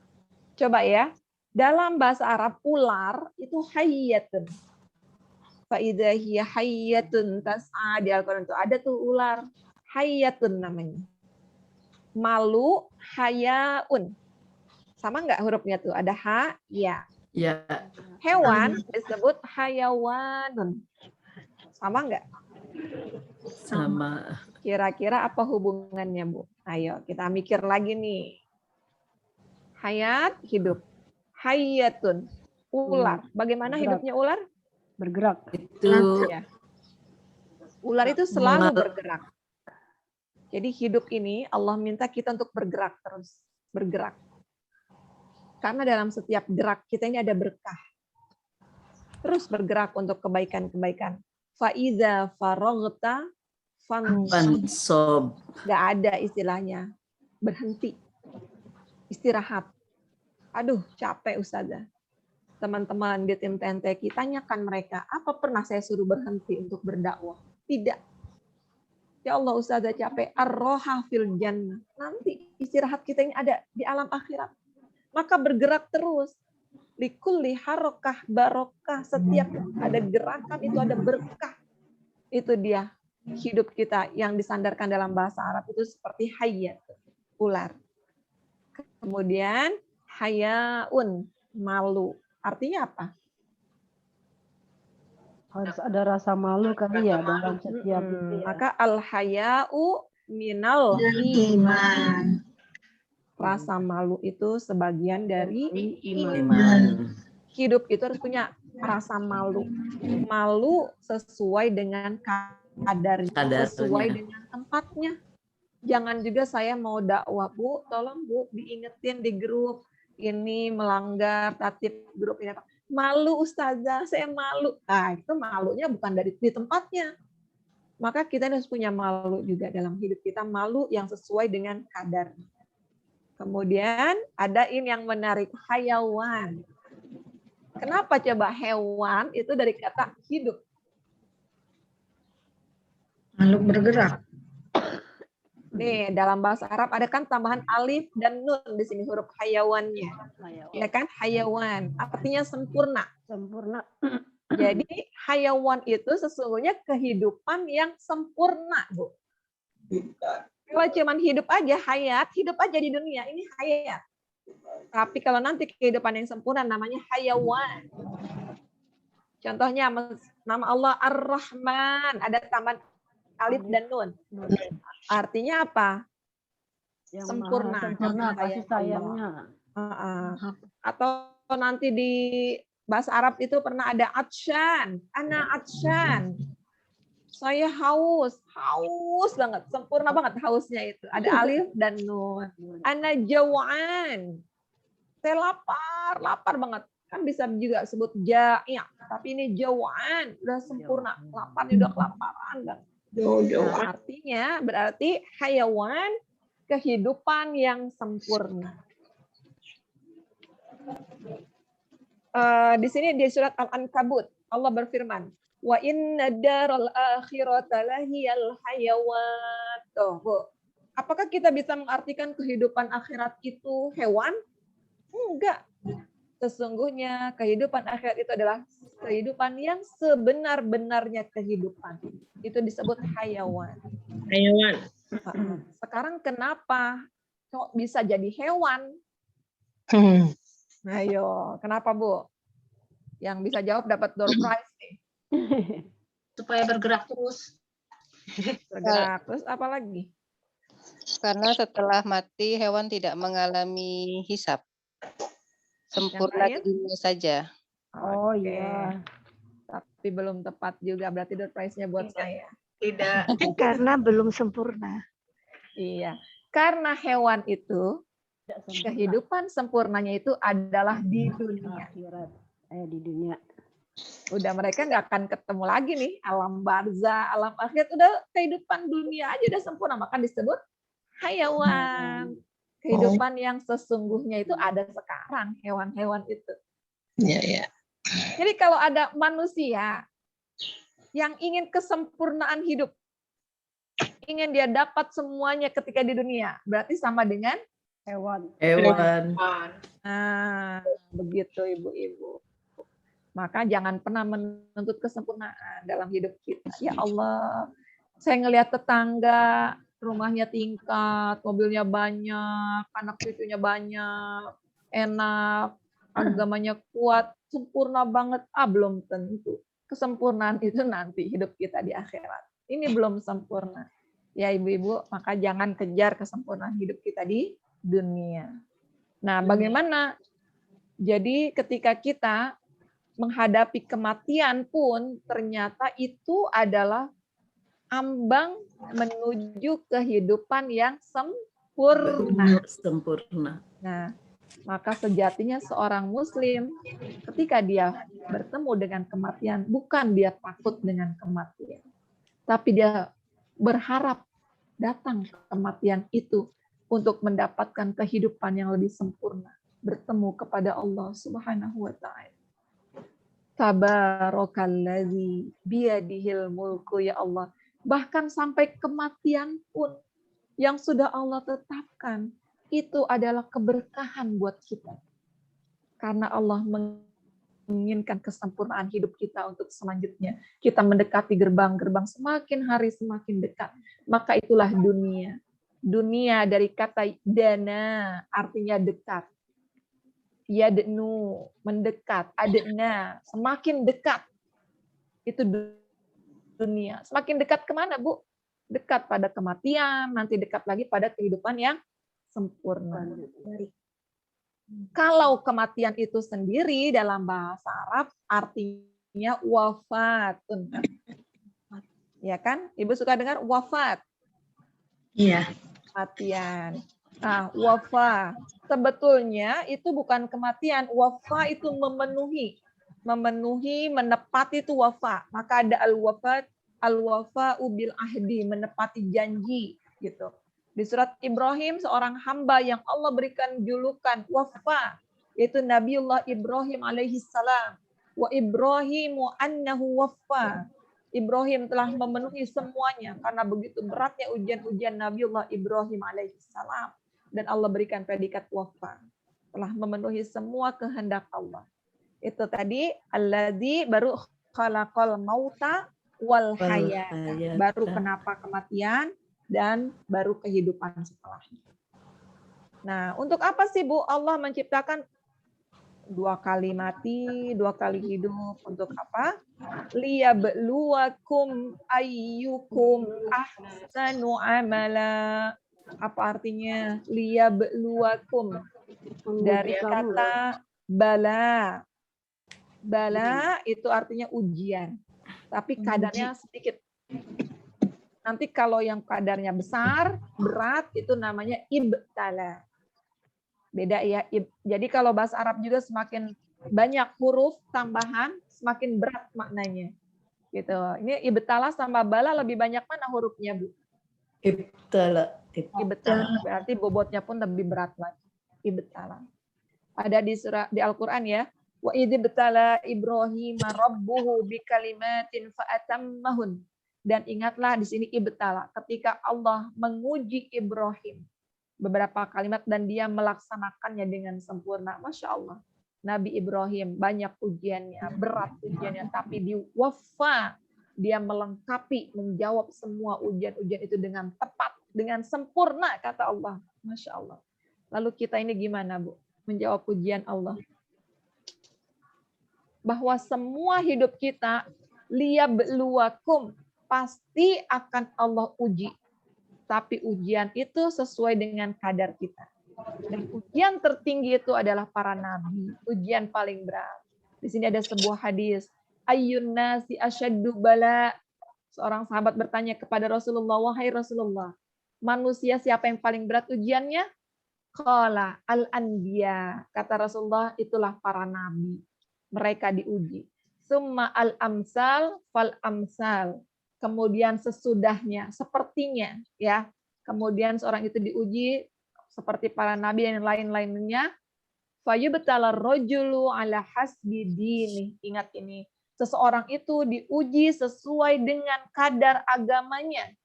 Coba ya. Dalam bahasa Arab, ular itu hayyatun. Fa'idha hiya hayyatun tas'a. Di Al-Quran itu ada tuh ular. Hayyatun namanya. Malu, hayaun. Sama nggak hurufnya tuh? Ada ha, ya. Ya. Hewan disebut hayawanun. Sama nggak? Sama. Kira-kira apa hubungannya, Bu? Ayo, kita mikir lagi nih. Hayat, hidup. Hayatun, ular. Bagaimana hidupnya ular? Bergerak. Itu Ya. Ular itu selalu bergerak. Jadi hidup ini Allah minta kita untuk bergerak terus. Bergerak. Karena dalam setiap gerak kita ini ada berkah. Terus bergerak untuk kebaikan-kebaikan. Faiza faraghta fansob. Nggak ada istilahnya. Berhenti. Istirahat. Aduh, capek Ustazah. Teman-teman di tim TNTQ, tanyakan mereka, apa pernah saya suruh berhenti untuk berdakwah? Tidak. Ya Allah, Ustazah capek. Ar-roha fil jannah. Nanti istirahat kita ini ada di alam akhirat. Maka bergerak terus. Likulli harokah barokah. Setiap ada gerakan itu ada berkah. Itu dia hidup kita yang disandarkan dalam bahasa Arab itu seperti hayat, ular. Kemudian hayaun, malu. Artinya apa? Harus ada rasa malu kali ya dalam setiap itu ya. Maka al-haya'u minal iman. Rasa malu itu sebagian dari iman. Iman. Hidup itu harus punya rasa malu. Malu sesuai dengan kadarnya, Kadarnya. sesuai dengan tempatnya. Jangan juga saya mau dakwah, Bu, tolong Bu diingetin di grup ini melanggar tatib grup ini. Malu Ustazah, saya malu. Nah, itu malunya bukan dari di tempatnya. Maka kita harus punya malu juga dalam hidup kita, malu yang sesuai dengan kadarnya. Kemudian ada ini yang menarik, hayawan. Kenapa coba hewan itu dari kata hidup? Makhluk bergerak. Nih, dalam bahasa Arab ada kan tambahan alif dan nun di sini huruf hayawannya. Ya kan? Hayawan. Artinya sempurna. Sempurna. Jadi hayawan itu sesungguhnya kehidupan yang sempurna, Bu. Kalau cuman hidup aja, hayat, hidup aja di dunia, ini hayat. Tapi kalau nanti kehidupan yang sempurna namanya hayawan. Contohnya nama Allah Ar-Rahman, ada tambahan alif dan nun. Artinya apa? Yang Sempurna. maha sempurna Kasih kasih sayangnya. Atau nanti di bahasa Arab itu pernah ada atsyan, ana atsyan. Saya haus banget, sempurna banget hausnya itu. Ada alif dan nun. Ana jawaan. Saya lapar banget. Kan bisa juga sebut ja'i, tapi ini jawaan, udah sempurna. Lapar udah kelaparan banget. Nah, artinya berarti hayawan kehidupan yang sempurna. Di sini di surat Al-Ankabut Allah berfirman, wa inna daral akhirata lahiyal hayawan. Tuh, Bu. Apakah kita bisa mengartikan kehidupan akhirat itu hewan? Enggak. Sesungguhnya kehidupan akhirat itu adalah kehidupan yang sebenar-benarnya kehidupan. Itu disebut hayawan. Hayawan. Sekarang kenapa kok bisa jadi hewan? Ayo, kenapa Bu? Yang bisa jawab dapat door prize nih. Supaya bergerak terus. Bergerak. Terus apa lagi? Karena setelah mati hewan tidak mengalami hisab. Sempurna lain? di dunia saja. Oh Oke. iya. Tapi belum tepat juga, berarti door prize-nya buat saya. Tidak. Karena belum sempurna. Iya. Karena hewan itu kehidupan sempurnanya itu adalah di dunia. Akhirat. Di dunia. Udah mereka nggak akan ketemu lagi nih alam barzah, alam akhirat, udah kehidupan dunia aja udah sempurna, maka disebut hayawan. Kehidupan yang sesungguhnya itu ada sekarang, hewan-hewan itu. Iya, iya. Jadi kalau ada manusia yang ingin kesempurnaan hidup, ingin dia dapat semuanya ketika di dunia, berarti sama dengan Hewan. Hewan. nah, begitu ibu-ibu. Maka jangan pernah menuntut kesempurnaan dalam hidup kita. Ya Allah, saya ngelihat tetangga, rumahnya tingkat, mobilnya banyak, anak cucunya banyak, enak, agamanya kuat, sempurna banget. Belum tentu. Kesempurnaan itu nanti hidup kita di akhirat. Ini belum sempurna. Ya ibu-ibu, maka jangan kejar kesempurnaan hidup kita di dunia. Nah, bagaimana? Jadi ketika kita menghadapi kematian pun ternyata itu adalah ambang menuju kehidupan yang sempurna. Sempurna. Nah, maka sejatinya seorang muslim ketika dia bertemu dengan kematian, bukan dia takut dengan kematian, tapi dia berharap datang kematian itu untuk mendapatkan kehidupan yang lebih sempurna, bertemu kepada Allah Subhanahu wa taala. Tabarakalladzi biyadihil mulku, ya Allah. Bahkan sampai kematian pun yang sudah Allah tetapkan, itu adalah keberkahan buat kita. Karena Allah menginginkan kesempurnaan hidup kita untuk selanjutnya. Kita mendekati gerbang-gerbang semakin hari semakin dekat. Maka itulah dunia. Dunia dari kata dana, artinya dekat. Yadnu, mendekat. Adna, semakin dekat. Itu dunia. Semakin dekat kemana, Bu? Dekat pada kematian, nanti dekat lagi pada kehidupan yang sempurna. Kalau kematian itu sendiri dalam bahasa Arab artinya wafatun. Ya kan? Ibu suka dengar wafat. Iya. Kematian. Nah, wafa sebetulnya itu bukan kematian. Wafa itu memenuhi, menepati itu wafa. Maka ada al-wafa bil ahdi, menepati janji gitu. Di surat Ibrahim seorang hamba yang Allah berikan julukan wafa, yaitu Nabiullah Ibrahim alaihi salam. Wa Ibrahimu annahu wafa. Ibrahim telah memenuhi semuanya karena begitu beratnya ujian-ujian Nabiullah Ibrahim alaihissalam, dan Allah berikan predikat wafa, telah memenuhi semua kehendak Allah. Itu tadi alladzi baru khalaqal mauta wal hayat. Baru kenapa kematian dan baru kehidupan setelahnya. Nah, untuk apa sih Bu Allah menciptakan 2 kali mati, 2 kali hidup? Untuk apa? Liyabluwakum ayyukum ahsanu amala. Apa artinya liyabluwakum? Dari kata bala. Bala itu artinya ujian, tapi kadarnya sedikit. Nanti kalau yang kadarnya besar, berat, itu namanya ibtala. Beda ya. Jadi kalau bahasa Arab juga semakin banyak huruf tambahan, semakin berat maknanya. Gitu. Ini ibtala sama bala lebih banyak mana hurufnya, Bu? Ibtala. Ibtala. Berarti bobotnya pun lebih berat lagi. Ibtala. Ada di surah di Al-Qur'an ya. Wa idzibtala Ibrahim rabbuhu bikalimatin fa'atammahun. Dan ingatlah di sini ibtala, ketika Allah menguji Ibrahim beberapa kalimat dan dia melaksanakannya dengan sempurna. Masya Allah. Nabi Ibrahim banyak ujiannya, berat ujiannya, tapi di wafa dia melengkapi, menjawab semua ujian-ujian itu dengan tepat, dengan sempurna, kata Allah. Masya Allah. Lalu kita ini gimana, Bu? Menjawab ujian Allah. Bahwa semua hidup kita liyabluwakum, pasti akan Allah uji. Tapi ujian itu sesuai dengan kadar kita. Dan ujian tertinggi itu adalah para nabi. Ujian paling berat. Di sini ada sebuah hadis. Ayyun nasi asyaddu bala. Seorang sahabat bertanya kepada Rasulullah, wahai Rasulullah, manusia siapa yang paling berat ujiannya? Qala al-anbiya. Kata Rasulullah, itulah para nabi. Mereka diuji. Summa al-amsal fal-amsal. Kemudian sesudahnya, sepertinya, ya. Kemudian seorang itu diuji seperti para nabi dan lain-lainnya. Fayubtala rajulu ala hasbi dini. Ingat ini, seseorang itu diuji sesuai dengan kadar agamanya.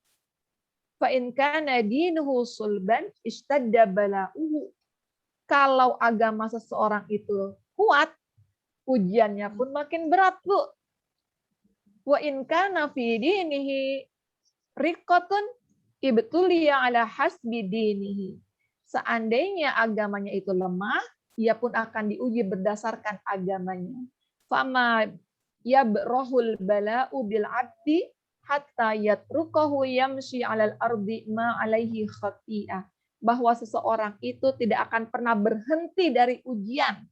Fa in kana dinuhu sulban ishtadda bala'uhu. Kalau agama seseorang itu kuat, ujiannya pun makin berat, Bu. Wa in kana fi dinihi riqqatun ibtuliya ala hasbi dinihi. Seandainya agamanya itu lemah, ia pun akan diuji berdasarkan agamanya. Fama yabrahul bala'u bil 'abdi hatta yatrukahu yamshi 'alal ardi ma 'alaihi khati'ah. Bahwa seseorang itu tidak akan pernah berhenti dari ujian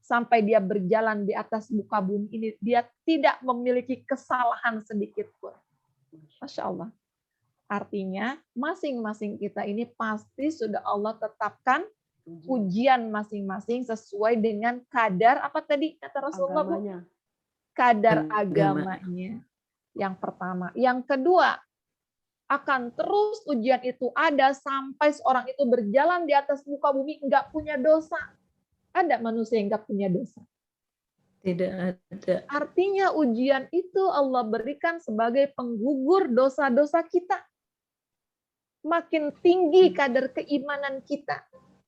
sampai dia berjalan di atas muka bumi ini, dia tidak memiliki kesalahan sedikit pun. Masya Allah. Artinya, masing-masing kita ini pasti sudah Allah tetapkan ujian masing-masing sesuai dengan kadar, apa tadi kata Rasulullah, Bu? Kadar agamanya. Yang pertama. Yang kedua, akan terus ujian itu ada sampai seorang itu berjalan di atas muka bumi, nggak punya dosa. Ada manusia yang nggak punya dosa? Tidak ada. Artinya ujian itu Allah berikan sebagai penggugur dosa-dosa kita. Makin tinggi kadar keimanan kita,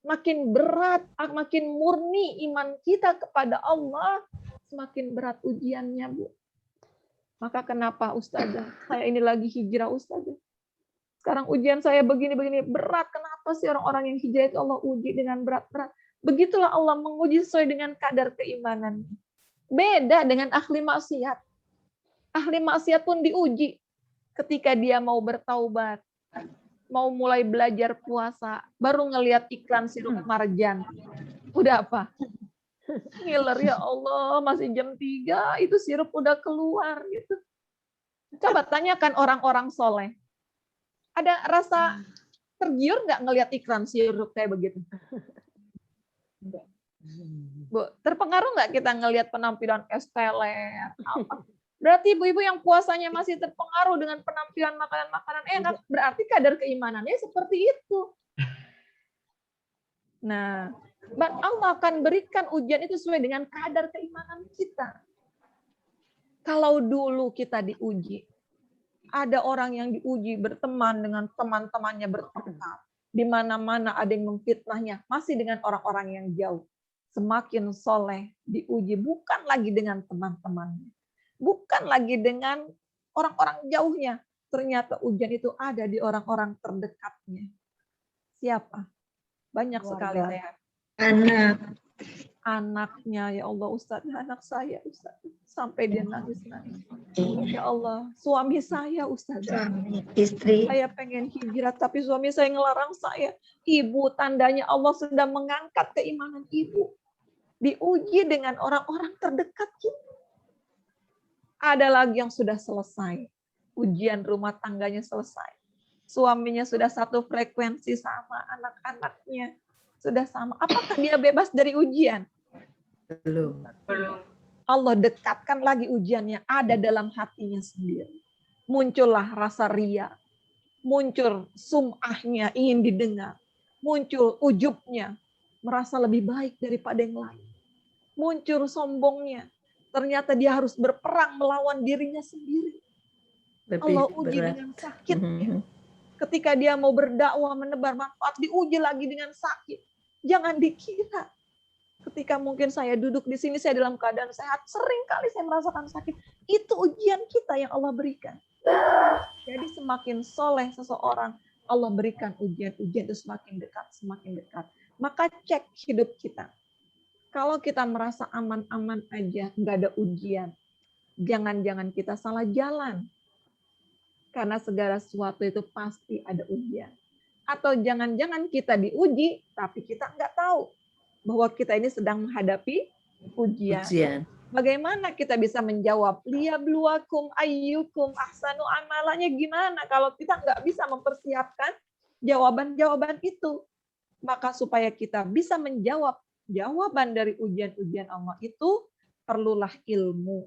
makin berat, makin murni iman kita kepada Allah, semakin berat ujiannya, Bu. Maka kenapa Ustazah? Saya ini lagi hijrah, Ustazah. Sekarang ujian saya begini-begini berat. Kenapa sih orang-orang yang hijrah itu Allah uji dengan berat-berat? Begitulah Allah menguji sesuai dengan kadar keimanan. Beda dengan ahli maksiat. Ahli maksiat pun diuji ketika dia mau bertaubat. mau mulai belajar puasa, baru ngelihat iklan sirup marjan. Udah apa? Ngiler, ya Allah, masih jam 3, itu sirup udah keluar gitu. Coba tanyakan orang-orang soleh. Ada rasa tergiur nggak ngelihat iklan sirup kayak begitu? Bu, terpengaruh nggak kita ngelihat penampilan es teler? Apa? Berarti ibu-ibu yang puasanya masih terpengaruh dengan penampilan makanan-makanan enak, berarti kadar keimanannya seperti itu. Nah, Allah akan berikan ujian itu sesuai dengan kadar keimanan kita. Kalau dulu kita diuji, ada orang yang diuji berteman dengan teman-temannya bertengkar. Di mana-mana ada yang memfitnahnya, masih dengan orang-orang yang jauh. Semakin soleh diuji bukan lagi dengan teman-temannya, bukan lagi dengan orang-orang jauhnya. Ternyata ujian itu ada di orang-orang terdekatnya. Siapa? Banyak sekali saya. Anak. Anaknya, ya Allah Ustaz, anak saya Ustaz. Sampai dia nangis-nangis. Ya Allah, suami saya Ustaz. Suami, istri. Saya pengen hijrah, tapi suami saya ngelarang saya. Ibu, tandanya Allah sedang mengangkat keimanan ibu. Diuji dengan orang-orang terdekat kita. Ada lagi yang sudah selesai. Ujian rumah tangganya selesai. Suaminya sudah satu frekuensi sama anak-anaknya. Sudah sama. Apakah dia bebas dari ujian? Belum. Allah dekatkan lagi ujiannya. Ada dalam hatinya sendiri. Muncullah rasa ria. Muncul sum'ahnya, ingin didengar. Muncul ujubnya. Merasa lebih baik daripada yang lain. Muncul sombongnya. Ternyata dia harus berperang melawan dirinya sendiri. Lebih Allah uji berat. dengan sakitnya. Ketika dia mau berdakwah, menebar manfaat, diuji lagi dengan sakit. Jangan dikira. Ketika mungkin saya duduk di sini, saya dalam keadaan sehat, sering kali saya merasakan sakit. Itu ujian kita yang Allah berikan. Jadi semakin soleh seseorang, Allah berikan ujian-ujian itu semakin dekat, semakin dekat. Maka cek hidup kita. Kalau kita merasa aman-aman aja, nggak ada ujian, jangan-jangan kita salah jalan. Karena segala sesuatu itu pasti ada ujian. Atau jangan-jangan kita diuji, tapi kita nggak tahu bahwa kita ini sedang menghadapi ujian. Bagaimana kita bisa menjawab, liyabluwakum ayyukum ahsanu amalanya, gimana kalau kita nggak bisa mempersiapkan jawaban-jawaban itu. Maka supaya kita bisa menjawab jawaban dari ujian-ujian Allah itu, perlulah ilmu.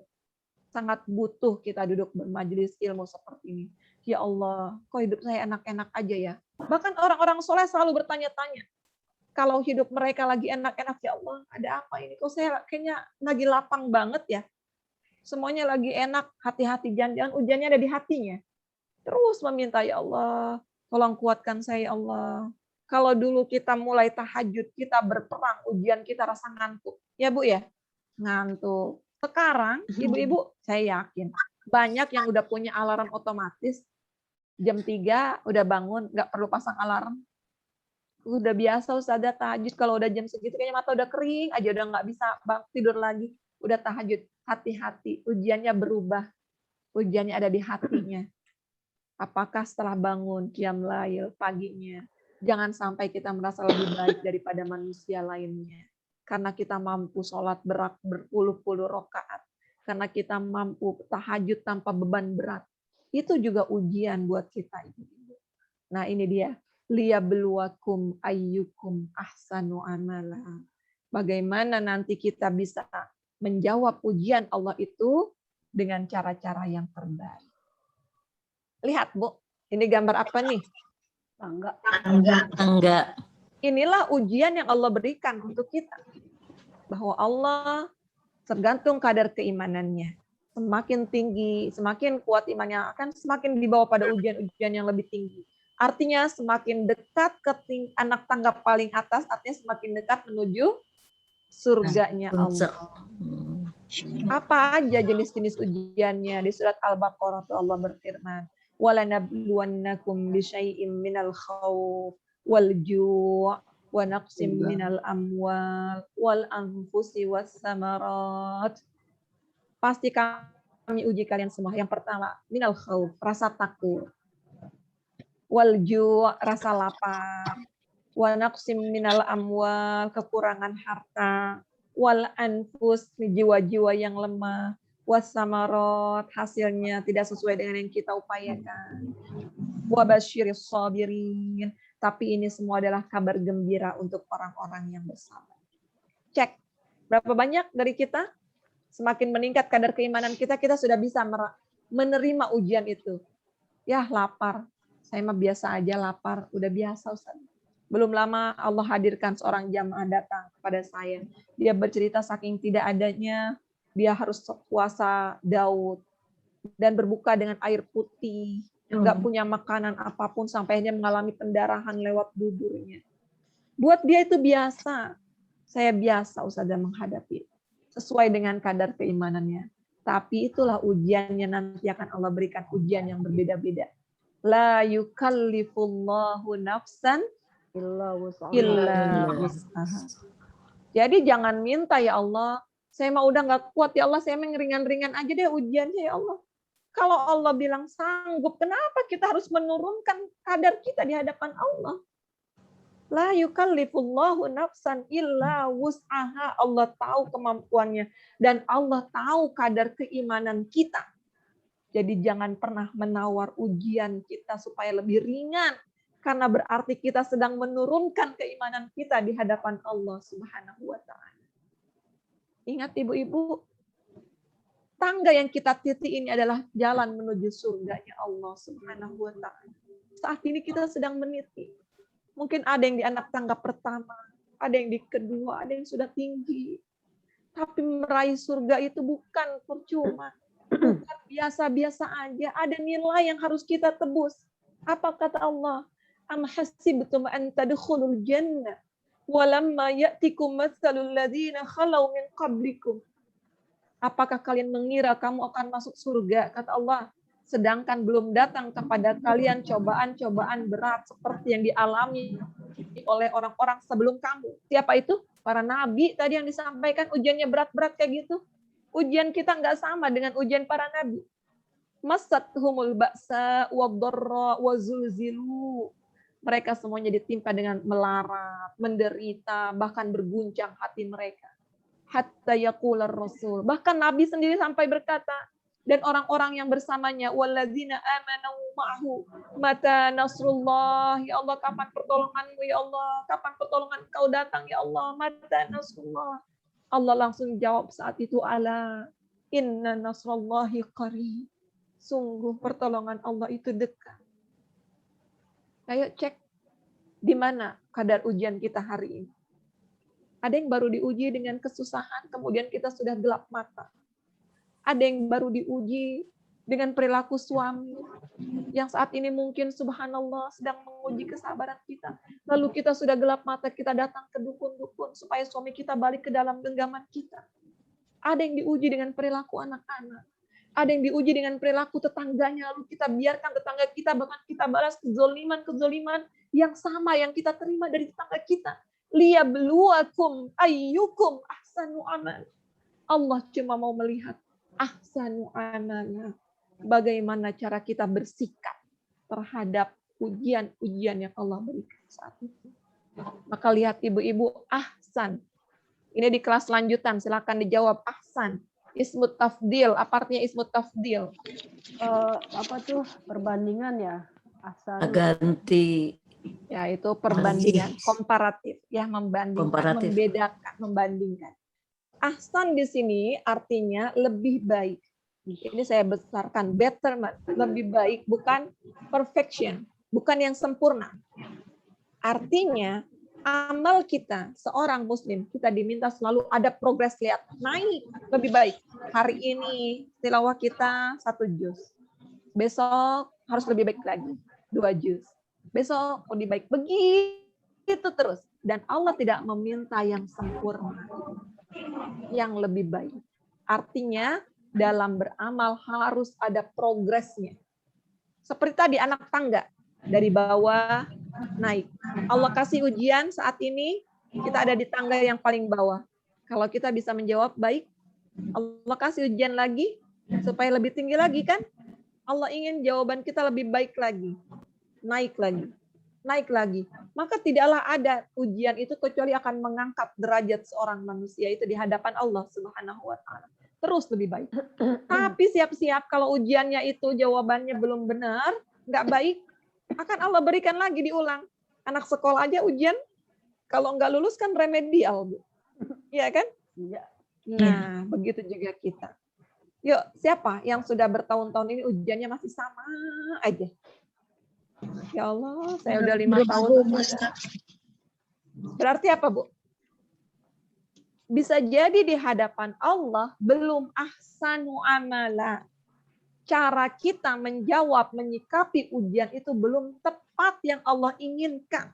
Sangat butuh kita duduk bermajelis ilmu seperti ini. Ya Allah, kok hidup saya enak-enak aja ya. Bahkan orang-orang soleh selalu bertanya-tanya. Kalau hidup mereka lagi enak-enak, ya Allah, ada apa ini? Kok saya kayaknya lagi lapang banget ya. Semuanya lagi enak, hati-hati, jangan-jangan ujiannya ada di hatinya. Terus meminta, ya Allah, tolong kuatkan saya, ya Allah. Kalau dulu kita mulai tahajud, kita berperang, ujian kita rasa ngantuk. Ya Bu ya? Ngantuk. Sekarang, ibu-ibu, saya yakin, banyak yang udah punya alarm otomatis, jam 3 udah bangun, nggak perlu pasang alarm. Udah biasa Ustazah tahajud, kalau udah jam segitu kayaknya mata udah kering aja, udah nggak bisa tidur lagi. Udah tahajud, hati-hati, ujiannya berubah. Ujiannya ada di hatinya. Apakah setelah bangun, qiyam lail, paginya, jangan sampai kita merasa lebih baik daripada manusia lainnya. Karena kita mampu sholat berpuluh-puluh rakaat. Karena kita mampu tahajud tanpa beban berat. Itu juga ujian buat kita. Nah ini dia. Liyabluwakum ayyukum ahsanu amala. Bagaimana nanti kita bisa menjawab ujian Allah itu dengan cara-cara yang terbaik. Lihat Bu, ini gambar apa nih? Enggak. Inilah ujian yang Allah berikan untuk kita. Bahwa Allah tergantung kadar keimanannya. Semakin tinggi, semakin kuat imannya, akan semakin dibawa pada ujian-ujian yang lebih tinggi. Artinya semakin dekat ke anak tangga paling atas, artinya semakin dekat menuju surganya Allah. Apa aja jenis-jenis ujiannya? Di surat Al-Baqarah Allah berfirman, وَلَنَبْلُوَنَّكُمْ بِشَيْءٍ مِنَ الْخَوْفِ وَالْجُوعِ وَنَقْصٍ مِنَ الْأَمْوَالِ وَالْأَنْفُسِ وَالثَّمَرَاتِ. Pasti kami uji kalian semua. Yang pertama, minal khauf, rasa takut. wal ju' rasa lapar, wa naqsim minal amwal kekurangan harta, wal anfus jiwa-jiwa yang lemah, was samarot hasilnya tidak sesuai dengan yang kita upayakan, wa basyiris sabirin, tapi ini semua adalah kabar gembira untuk orang-orang yang bersabar. Cek, berapa banyak dari kita semakin meningkat kadar keimanan kita, kita sudah bisa menerima ujian itu. Ya lapar, saya mah biasa aja lapar, udah biasa Ustaz. Belum lama Allah hadirkan seorang jamaah datang kepada saya. Dia bercerita saking tidak adanya, dia harus puasa Daud dan berbuka dengan air putih, nggak punya makanan apapun sampai hanya mengalami pendarahan lewat buburnya. Buat dia itu biasa. Saya biasa Ustazah menghadapi sesuai dengan kadar keimanannya. Tapi itulah ujiannya, nanti akan Allah berikan ujian yang berbeda-beda. La yukallifullahu nafsan Illa wus'aha. illa wus'aha. Jadi jangan minta, ya Allah, saya mah udah nggak kuat ya Allah, saya mah ringan-ringan aja deh ujiannya ya Allah. Kalau Allah bilang sanggup, kenapa kita harus menurunkan kadar kita di hadapan Allah? La yukallifullahu nafsan illa wus'aha. Allah tahu kemampuannya dan Allah tahu kadar keimanan kita. Jadi jangan pernah menawar ujian kita supaya lebih ringan, karena berarti kita sedang menurunkan keimanan kita di hadapan Allah Subhanahu wa taala. Ingat ibu-ibu, tangga yang kita titik ini adalah jalan menuju surganya Allah Subhanahu wa taala. Saat ini kita sedang meniti. Mungkin ada yang di anak tangga pertama, ada yang di kedua, ada yang sudah tinggi. Tapi meraih surga itu bukan percuma. Bukan biasa-biasa aja. Ada nilai yang harus kita tebus. Apa kata Allah? Am hasibtum an tadkhulul jannah walamma ya'tikum matsalul ladzina khalau min qablikum. Apakah kalian mengira kamu akan masuk surga? Kata Allah. Sedangkan belum datang kepada kalian cobaan-cobaan berat seperti yang dialami oleh orang-orang sebelum kamu. Siapa itu? Para nabi tadi yang disampaikan ujiannya berat-berat kayak gitu. Ujian kita nggak sama dengan ujian para nabi. Masathumul ba'sa wad-dharra wa zulzilu. Mereka semuanya ditimpa dengan melarat, menderita, bahkan berguncang hati mereka. Hatta yaqular rasul. Bahkan nabi sendiri sampai berkata, dan orang-orang yang bersamanya, walladzina amanu ma'ahu mata nasrullah, ya Allah kapan pertolonganmu ya Allah, kapan pertolongan kau datang ya Allah, mata nasrullah. Allah langsung jawab saat itu, ala inna nasrullahi qarib. Sungguh pertolongan Allah itu dekat. Ayo cek di mana kadar ujian kita hari ini. Ada yang baru diuji dengan kesusahan, kemudian kita sudah gelap mata. Ada yang baru diuji dengan perilaku suami yang saat ini mungkin subhanallah sedang menguji kesabaran kita. Lalu kita sudah gelap mata, kita datang ke dukun-dukun supaya suami kita balik ke dalam genggaman kita. Ada yang diuji dengan perilaku anak-anak. Ada yang diuji dengan perilaku tetangganya, lalu kita biarkan tetangga kita, bahkan kita balas kezoliman yang sama yang kita terima dari tetangga kita. Liyabluwakum ayyukum ahsanu amal. Allah cuma mau melihat ahsanu amala, bagaimana cara kita bersikap terhadap ujian-ujian yang Allah berikan saat itu. Maka lihat ibu-ibu, ahsan. Ini di kelas lanjutan, silakan dijawab ahsan. Ismut tafdil, apa artinya ismut tafdil? Apa tuh perbandingan ya? Ahsan. Ganti. Ya, itu perbandingan komparatif, ya, membandingkan, Komparatif. membedakan, membandingkan. Ahsan di sini artinya lebih baik. Ini saya besarkan, betterment, lebih baik, bukan perfection, bukan yang sempurna. Artinya, amal kita, seorang muslim, kita diminta selalu ada progres, lihat, naik, lebih baik. Hari ini, tilawah kita 1 juz. Besok harus lebih baik lagi, 2 juz. Besok lebih baik, begitu terus. Dan Allah tidak meminta yang sempurna, yang lebih baik. Artinya dalam beramal harus ada progresnya. Seperti tadi anak tangga, dari bawah naik. Allah kasih ujian saat ini, kita ada di tangga yang paling bawah. Kalau kita bisa menjawab baik, Allah kasih ujian lagi supaya lebih tinggi lagi kan? Allah ingin jawaban kita lebih baik lagi. naik lagi, naik lagi. Maka tidaklah ada ujian itu kecuali akan mengangkat derajat seorang manusia itu di hadapan Allah Subhanahu wa taala. Terus lebih baik. Tapi siap-siap kalau ujiannya itu jawabannya belum benar, nggak baik, akan Allah berikan lagi diulang. Anak sekolah aja ujian kalau nggak lulus kan remedial, Bu. Iya kan? Iya. Nah, begitu juga kita. Yuk, siapa yang sudah bertahun-tahun ini ujiannya masih sama aja? Ya Allah, saya udah 5 tahun. Berarti apa, Bu? Bisa jadi di hadapan Allah belum ahsanu amala. Cara kita menjawab, menyikapi ujian itu belum tepat yang Allah inginkan.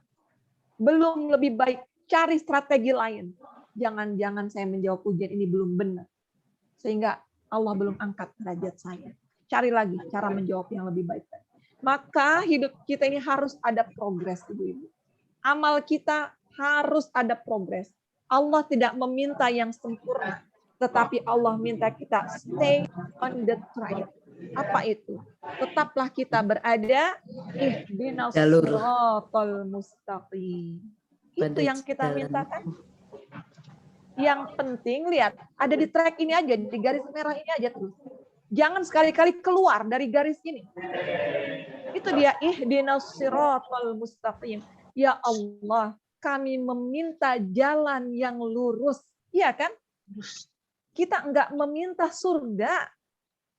Belum lebih baik, cari strategi lain. Jangan-jangan saya menjawab ujian ini belum benar. Sehingga Allah belum angkat derajat saya. Cari lagi cara menjawab yang lebih baik. Maka hidup kita ini harus ada progres, Ibu-ibu. Amal kita harus ada progres. Allah tidak meminta yang sempurna, tetapi Allah minta kita stay on the track. Apa itu? Tetaplah kita berada ihdinas Jalur. siratal mustaqim. Itu Pada yang kita jalan. mintakan. Yang penting lihat, ada di track ini aja, di garis merah ini aja terus. Jangan sekali-kali keluar dari garis ini. Itu dia ihdinas siratal mustaqim. Ya Allah, kami meminta jalan yang lurus. Iya kan? Kita enggak meminta surga.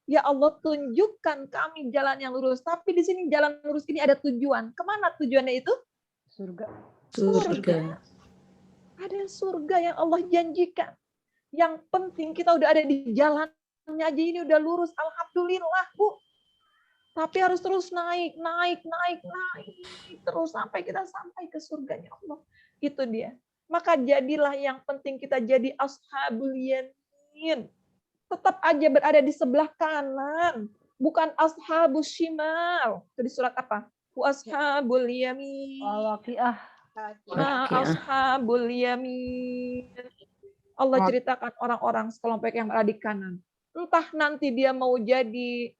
Ya Allah, tunjukkan kami jalan yang lurus. Tapi di sini jalan lurus ini ada tujuan. Kemana tujuannya itu? Surga. Surga. Ada surga yang Allah janjikan. Yang penting kita udah ada di jalannya aja ini udah lurus. Alhamdulillah, Bu. Tapi harus terus naik. Terus sampai kita sampai ke surganya Allah. Itu dia. Maka jadilah yang penting kita jadi ashabul yamin. Tetap aja berada di sebelah kanan. Bukan ashabus shimal. Itu di surat apa? Wa ashabul yamin. Al-Waqiah. Ashabul yamin. Allah ceritakan orang-orang sekelompok yang berada di kanan. Entah nanti dia mau jadi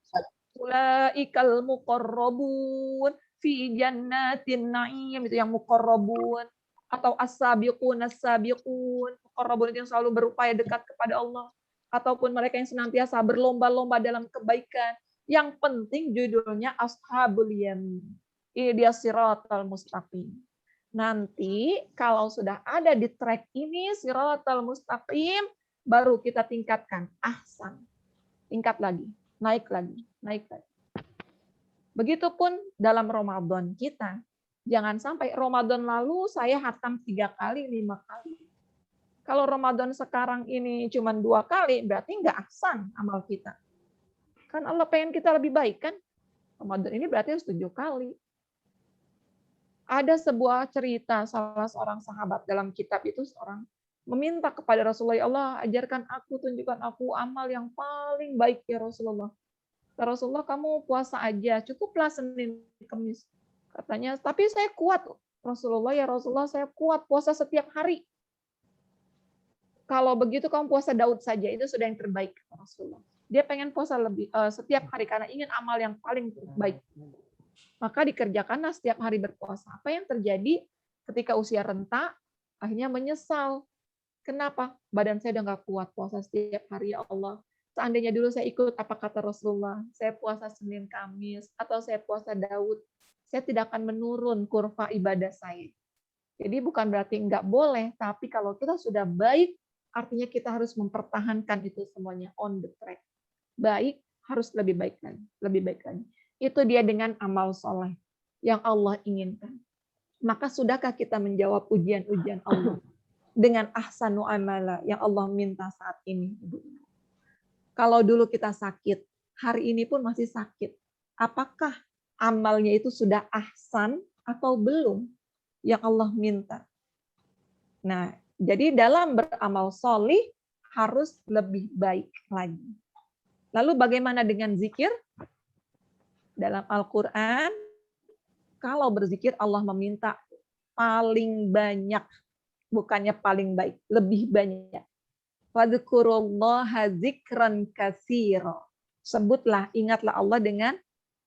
ulaikal muqarrabun fi jannatin na'im, itu yang muqarrabun, atau as-sabiqun as-sabiqun. Muqarrabun itu yang selalu berupaya dekat kepada Allah, ataupun mereka yang senantiasa berlomba-lomba dalam kebaikan. Yang penting judulnya ashabul yamin. Ini dia siratal mustaqim. Nanti kalau sudah ada di track ini siratal mustaqim, baru kita tingkatkan ahsan. Tingkat lagi, naik lagi. Begitupun dalam Ramadan kita. Jangan sampai Ramadan lalu saya hatam 3 kali, 5 kali. Kalau Ramadan sekarang ini cuma 2 kali, berarti nggak ahsan amal kita. Kan Allah pengen kita lebih baik kan? Ramadan ini berarti harus 7 kali. Ada sebuah cerita salah seorang sahabat dalam kitab itu, seorang meminta kepada Rasulullah, ya Allah ajarkan aku, tunjukkan aku amal yang paling baik ya Rasulullah. Kata Rasulullah, kamu puasa aja, cukuplah Senin Kamis. Katanya, tapi saya kuat. Rasulullah, ya Rasulullah saya kuat puasa setiap hari. Kalau begitu kamu puasa Daud saja, itu sudah yang terbaik Rasulullah. Dia pengen puasa lebih setiap hari karena ingin amal yang paling baik. Maka dikerjakanlah setiap hari berpuasa. Apa yang terjadi ketika usia renta, akhirnya menyesal. Kenapa? Badan saya udah nggak kuat puasa setiap hari, ya Allah. Seandainya dulu saya ikut apa kata Rasulullah, saya puasa Senin Kamis, atau saya puasa Daud, saya tidak akan menurun kurva ibadah saya. Jadi bukan berarti nggak boleh, tapi kalau kita sudah baik, artinya kita harus mempertahankan itu semuanya on the track. Baik, harus lebih baik lagi. Itu dia dengan amal soleh yang Allah inginkan. Maka sudahkah kita menjawab ujian-ujian Allah dengan ahsanu amala yang Allah minta saat ini? Kalau dulu kita sakit, hari ini pun masih sakit. Apakah amalnya itu sudah ahsan atau belum yang Allah minta? Nah, jadi dalam beramal solih harus lebih baik lagi. Lalu bagaimana dengan zikir? Dalam Al-Quran, kalau berzikir Allah meminta paling banyak, bukannya paling baik, lebih banyak. Fadhkurullaha dzikran katsira. Sebutlah, ingatlah Allah dengan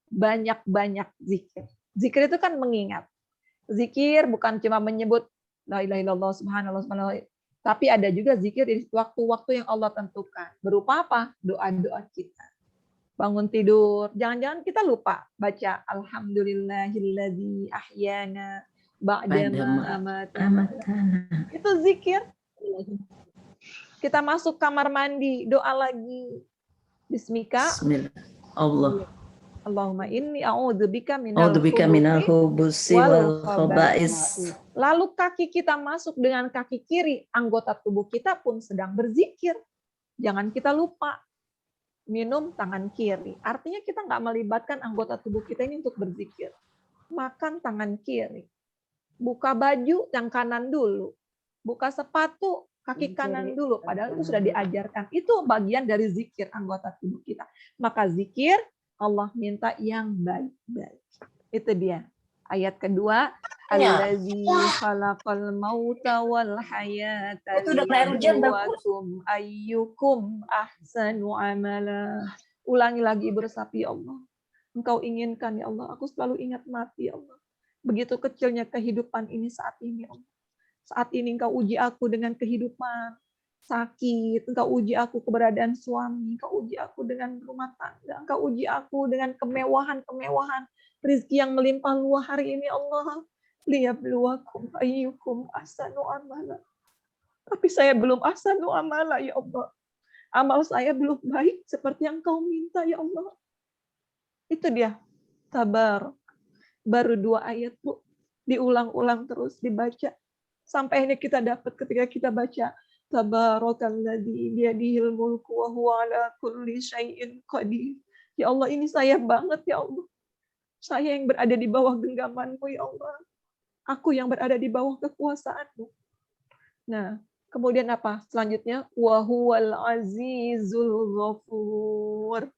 banyak-banyak zikir. Zikir itu kan mengingat. Zikir bukan cuma menyebut la ilaha illallah subhanallah subhanallah, tapi ada juga zikir di waktu-waktu yang Allah tentukan. Berupa apa? Doa-doa kita. Bangun tidur, jangan-jangan kita lupa baca alhamdulillahilladzi ahyana ba'dama amatana. Itu zikir. Kita masuk kamar mandi, doa lagi. Bismika. Bismillah. Allah. Allahumma inni a'udzubika minal A'udzubika minal khubuthi khubusi wal khaba'is. Lalu kaki kita masuk dengan kaki kiri, anggota tubuh kita pun sedang berzikir. Jangan kita lupa minum tangan kiri. Artinya kita nggak melibatkan anggota tubuh kita ini untuk berzikir. Makan tangan kiri. Buka baju yang kanan dulu. Buka sepatu kaki kanan dulu. Padahal itu sudah diajarkan. Itu bagian dari zikir anggota tubuh kita. Maka zikir Allah minta yang baik-baik. Itu dia. Ayat kedua, allazi khalaqal mauta wal hayata liyabluwakum ayyukum ahsanu amala. Ulangi lagi bersapi, ya Allah. Engkau inginkan, ya Allah. Aku selalu ingat mati, ya Allah. Begitu kecilnya kehidupan ini saat ini, ya Allah. Saat ini Engkau uji aku dengan kehidupan sakit, Engkau uji aku keberadaan suami, Engkau uji aku dengan rumah tangga, Engkau uji aku dengan kemewahan-kemewahan rezeki yang melimpah luah hari ini, Allah. Liyabluwakum ayyukum ahsanu amala. Tapi saya belum ahsanu amala, ya Allah. Amal saya belum baik seperti yang Engkau minta, ya Allah. Itu dia. Tabar. Baru 2 ayat, Bu. Diulang-ulang terus dibaca. Sampai ini kita dapat ketika kita baca Tabarakalladzi biyadihil mulku wa huwa ala kulli syai'in qadir. Ya Allah, ini saya banget, ya Allah. Saya yang berada di bawah genggaman-Mu, ya Allah. Aku yang berada di bawah kekuasaan-Mu. Nah, kemudian apa? Selanjutnya, wa huwal azizul ghafur.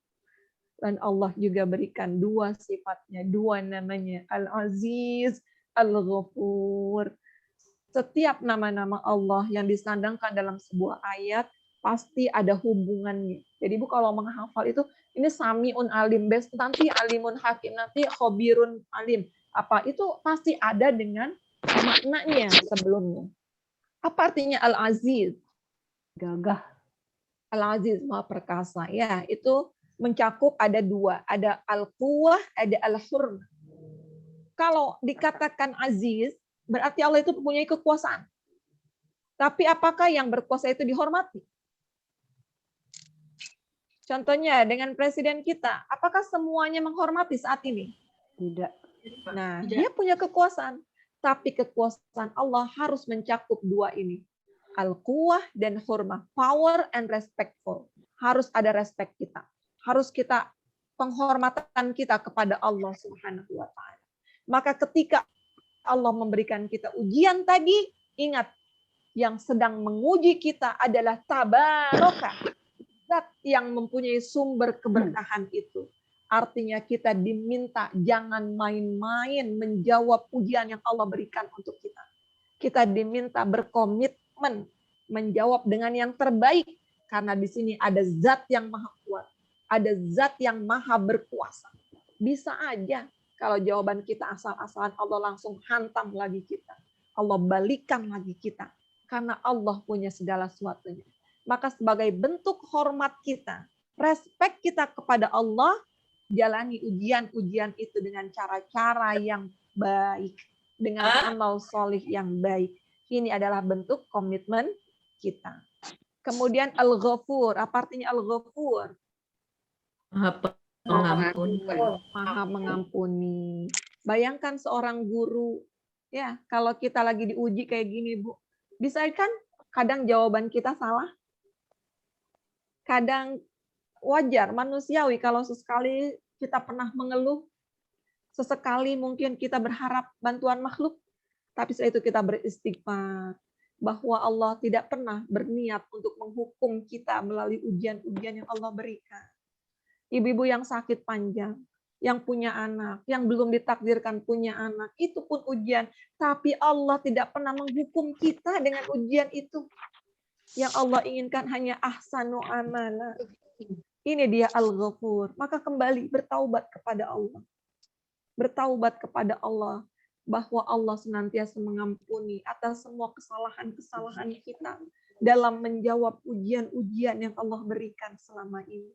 Dan Allah juga berikan 2 sifatnya, 2 namanya, Al-Aziz, Al-Ghafur. Setiap nama-nama Allah yang disandangkan dalam sebuah ayat pasti ada hubungannya. Jadi Bu kalau menghafal itu ini samiun alim, nanti alimun hakim, nanti khobirun alim. Apa itu pasti ada dengan maknanya sebelumnya. Apa artinya Al-Aziz? Gagah. Al-Aziz Maha Perkasa. Ya, itu mencakup ada 2, ada Al-Quwah, ada Al-Hurmah. Kalau dikatakan Aziz, berarti Allah itu mempunyai kekuasaan. Tapi apakah yang berkuasa itu dihormati? Contohnya dengan presiden kita, apakah semuanya menghormati saat ini? Tidak. Nah, dia punya kekuasaan. Tapi kekuasaan Allah harus mencakup 2 ini. Al-Quwah dan Hurmah. Power and respectful. Harus ada respect kita. Harus kita penghormatan kita kepada Allah Subhanahu wa taala. Maka ketika Allah memberikan kita ujian tadi, ingat yang sedang menguji kita adalah tabaraka, zat yang mempunyai sumber keberkahan itu. Artinya kita diminta jangan main-main menjawab ujian yang Allah berikan untuk kita. Kita diminta berkomitmen menjawab dengan yang terbaik karena di sini ada zat yang maha kuat, ada zat yang maha berkuasa. Bisa aja kalau jawaban kita asal-asalan, Allah langsung hantam lagi kita. Allah balikan lagi kita. Karena Allah punya segala sesuatunya. Maka sebagai bentuk hormat kita, respek kita kepada Allah, jalani ujian-ujian itu dengan cara-cara yang baik. Dengan amal solih yang baik. Ini adalah bentuk komitmen kita. Kemudian Al-Ghafur. Apa artinya Al-Ghafur? Maha mengampuni. Bayangkan seorang guru, ya kalau kita lagi diuji kayak gini Bu, bisa kan kadang jawaban kita salah, kadang wajar, manusiawi kalau sesekali kita pernah mengeluh, sesekali mungkin kita berharap bantuan makhluk, tapi setelah itu kita beristighfar bahwa Allah tidak pernah berniat untuk menghukum kita melalui ujian-ujian yang Allah berikan. Ibu-ibu yang sakit panjang, yang punya anak, yang belum ditakdirkan punya anak, itu pun ujian. Tapi Allah tidak pernah menghukum kita dengan ujian itu. Yang Allah inginkan hanya ahsanu amala. Ini dia Al-Ghafur. Maka kembali bertaubat kepada Allah. bertaubat kepada Allah, bahwa Allah senantiasa mengampuni atas semua kesalahan-kesalahan kita dalam menjawab ujian-ujian yang Allah berikan selama ini.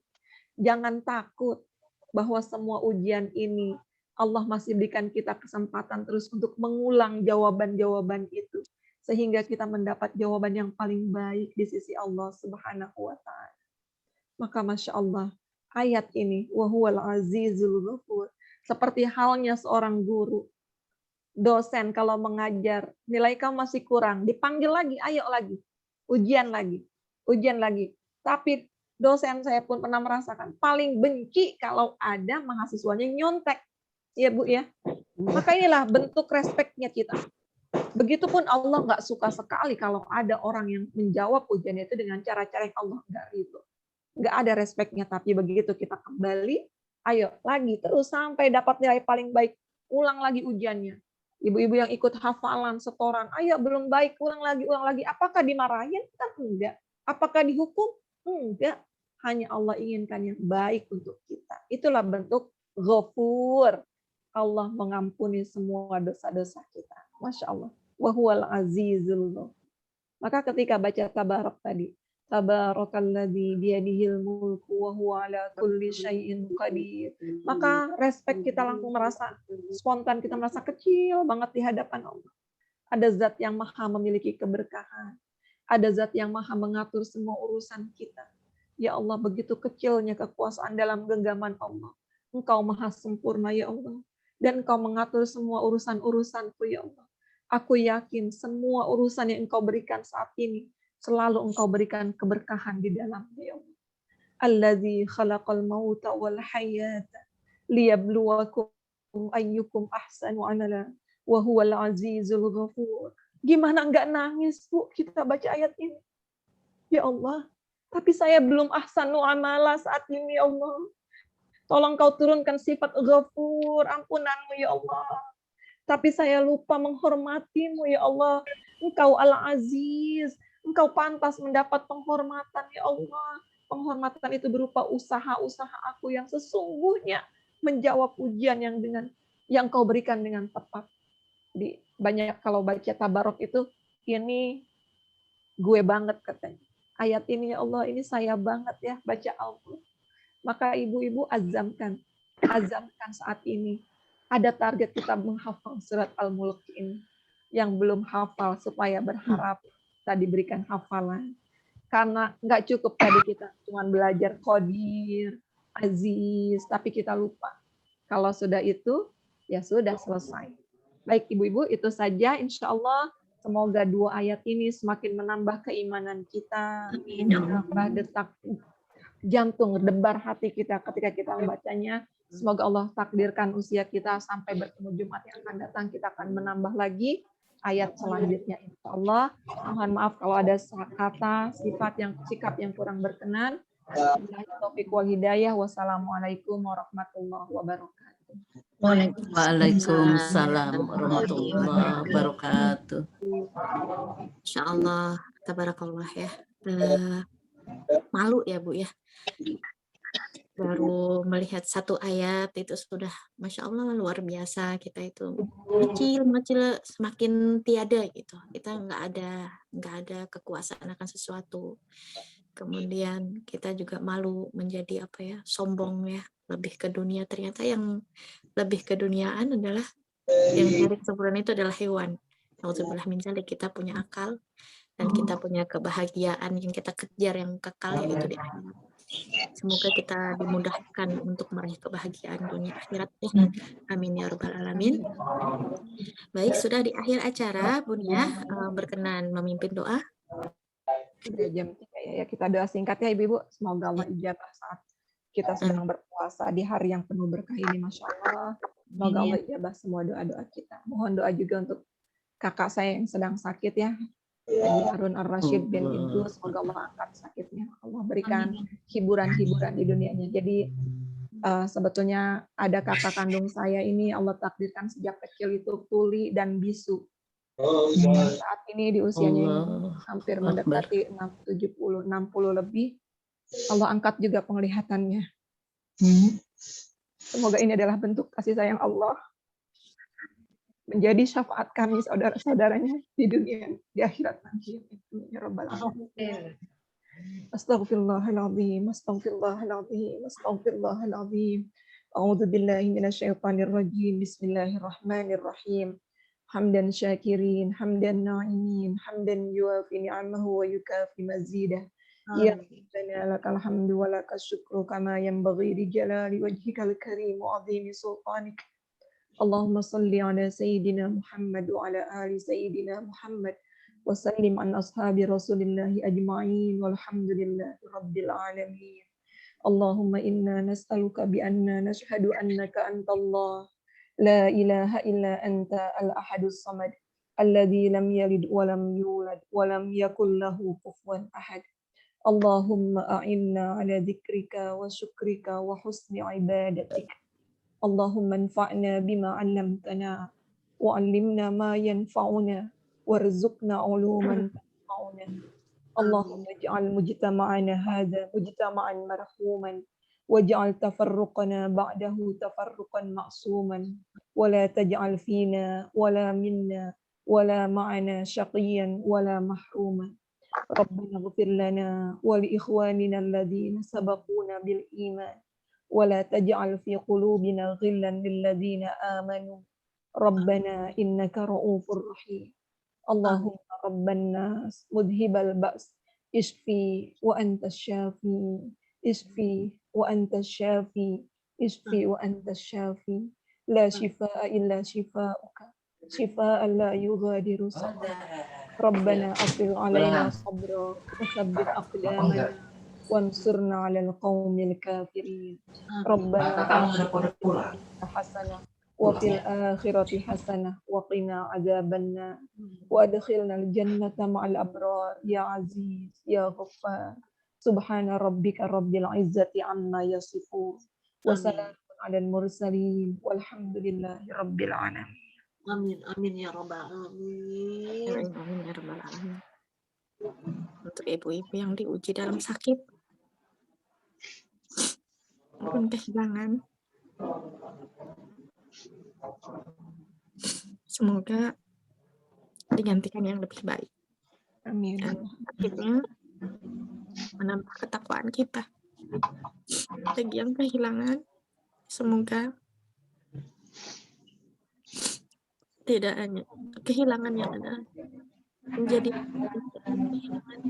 Jangan takut bahwa semua ujian ini Allah masih berikan kita kesempatan terus untuk mengulang jawaban-jawaban itu, sehingga kita mendapat jawaban yang paling baik di sisi Allah Subhanahu wa Ta'ala. Maka Masya Allah, ayat ini, wa huwal azizul ghafur, seperti halnya seorang guru, dosen kalau mengajar, nilai kamu masih kurang, dipanggil lagi, ayo lagi, ujian lagi. Tapi dosen saya pun pernah merasakan, paling benci kalau ada mahasiswanya nyontek. Ya Bu ya. Maka inilah bentuk respeknya kita. Begitupun Allah nggak suka sekali kalau ada orang yang menjawab ujian itu dengan cara-cara yang Allah nggak ridho. Nggak ada respeknya, tapi begitu kita kembali, ayo lagi terus sampai dapat nilai paling baik, ulang lagi ujiannya. Ibu-ibu yang ikut hafalan, setoran, ayo belum baik, ulang lagi. Apakah dimarahin? Kan enggak. Apakah dihukum? Enggak. Hanya Allah inginkan yang baik untuk kita. Itulah bentuk Ghafur. Allah mengampuni semua dosa-dosa kita. Masya Allah. Wa huwal azizul ghafur. Maka ketika baca tabarak tadi, tabarakalladzi biyadihil mulku wa huwa ala kulli syai'in qadir. Maka respect kita langsung merasa spontan, kita merasa kecil banget di hadapan Allah. Ada zat yang maha memiliki keberkahan. Ada zat yang maha mengatur semua urusan kita. Ya Allah, begitu kecilnya kekuasaan dalam genggaman Allah. Engkau maha sempurna ya Allah. Dan Engkau mengatur semua urusan-urusanku ya Allah. Aku yakin semua urusan yang Engkau berikan saat ini selalu Engkau berikan keberkahan di dalamnya ya Allah. Allazi khalaqal mauta wal hayata liyabluwakum ayyukum ahsanu amala wa huwal azizul ghafur. Gimana enggak nangis Bu kita baca ayat ini? Ya Allah, tapi saya belum ahsanu amala saat ini ya Allah. Tolong Kau turunkan sifat ghafur, ampunanmu ya Allah. Tapi saya lupa menghormatimu ya Allah. Engkau al-aziz, Engkau pantas mendapat penghormatan ya Allah. Penghormatan itu berupa usaha-usaha aku yang sesungguhnya menjawab ujian yang Kau berikan dengan tepat. Banyak kalau baca tabarok itu, ini gue banget katanya. Ayat ini ya Allah, ini saya banget ya baca Al-Quran. Maka ibu-ibu azamkan saat ini. Ada target kita menghafal surat Al-Mulk ini. Yang belum hafal supaya berharap kita diberikan hafalan. Karena nggak cukup tadi kita cuma belajar Qadir, Aziz, tapi kita lupa. Kalau sudah itu, ya sudah selesai. Baik ibu-ibu, itu saja insya Allah. Semoga 2 ayat ini semakin menambah keimanan kita, menambah detak jantung, debar hati kita ketika kita membacanya. Semoga Allah takdirkan usia kita sampai bertemu Jumat yang akan datang, kita akan menambah lagi ayat selanjutnya insya Allah. Mohon maaf kalau ada kata, sikap yang kurang berkenan. Taufiq wal hidayah. Wassalamualaikum warahmatullahi wabarakatuh. Waalaikumsalam warahmatullahi wabarakatuh. Insyaallah, tabarakallah ya. Malu ya Bu ya. Baru melihat 1 ayat itu sudah Masya Allah luar biasa. Kita itu kecil semakin tiada gitu. Kita nggak ada kekuasaan akan sesuatu. Kemudian kita juga malu menjadi sombong ya, lebih ke dunia. Ternyata yang lebih keduniaan adalah yang cari kesempurnaan itu adalah hewan. Nauzubillah min dzalik, kita punya akal dan kita punya kebahagiaan yang kita kejar yang kekal yaitu di akhirat. Semoga kita dimudahkan untuk meraih kebahagiaan dunia akhirat ya. Amin ya rabbal alamin. Baik, sudah di akhir acara Bunia berkenan memimpin doa. Sudah jam 3 ya, kita doa singkat ya Ibu-ibu. Semoga Allah ijabah saat kita sedang berpuasa di hari yang penuh berkah ini, Masya Allah. Semoga Allah ijabah semua doa-doa kita. Mohon doa juga untuk kakak saya yang sedang sakit ya, Haji Harun Ar-Rasyid bin Hindu. Semoga Allah angkat sakitnya. Allah berikan hiburan-hiburan di dunianya. Jadi sebetulnya ada kakak kandung saya ini Allah takdirkan sejak kecil itu tuli dan bisu. Saat ini di usianya yang hampir mendekati 60 lebih, Allah angkat juga penglihatannya. Semoga ini adalah bentuk kasih sayang Allah menjadi syafaat kami saudara-saudaranya di dunia, di akhirat nanti. Ya Rabbal Alamin. Astaghfirullahaladzim, astaghfirullahaladzim, astaghfirullahaladzim. A'udzu billahi minasyaitonir rajim. Bismillahirrahmanirrahim. Hamdan syakirin, hamdan na'imin, hamdan yuafi ni'amahu wa yukafi mazidah. Ya Rabbana lakal hamdu wa lakas syukru kama yanbaghi li jalali wajhikal karim wa 'azimi sultanik. Allahumma salli ala sayyidina Muhammad wa ala ali sayyidina Muhammad wa sallim an ashabi Rasulillahi ajma'in walhamdulillahi rabbil alamin. Allahumma inna nas'aluka bi anna nashhadu annaka antallah la ilaha illa anta al-ahadus samad alladhi lam yalid wa lam yulad wa lam yakul lahu kufuwan ahad. Allahumma a'inna ala dzikrika wa syukrika wa husni ibadatik. Allahumma anfa'na bima 'allamtana wa 'allimna ma yanfa'una warzuqna 'uluman tanfa'una. Allahumma ij'al mujtama'ana hadha mujtama'an marhuman waj'al tafarruqana ba'dahu tafarruqan ma'suman wa la taj'al fina wala minna wala ma'ana syaqiyyan wala mahruman. Rabbana ighfir lana wa li ikhwanina alladhina sabaquna bil iman ولا تجعل في قلوبنا غلا للذين آمنوا ربنا إنك رؤوف رحيم اللهم رب الناس مذهب البأس اشفي وأنت الشافي اشفي وأنت الشافي اشفي وأنت الشافي لا شفاء إلا شفاؤك شفاء لا يغادر سقما ربنا أفرغ علينا صبرا وثبت أقدامنا وانصرنا على القوم الكافرين ربنا آتنا حسنة وفي الآخرة حسنة وقنا عذاب النار وأدخلنا الجنة مع الأبرار يا عزيز يا غفار سبحان ربك رب العزة عما يصفون وسلام على المرسلين والحمد لله رب العالمين. Amin, amin ya Rabbal Alamin. Amin ya Rabbal Alamin. Untuk ibu-ibu yang diuji dalam sakit maupun kehilangan, semoga digantikan yang lebih baik. Amin. Dan akhirnya menambah ketakwaan kita. Bagi yang kehilangan, semoga tidak hanya kehilangan yang ada menjadi kehilangan,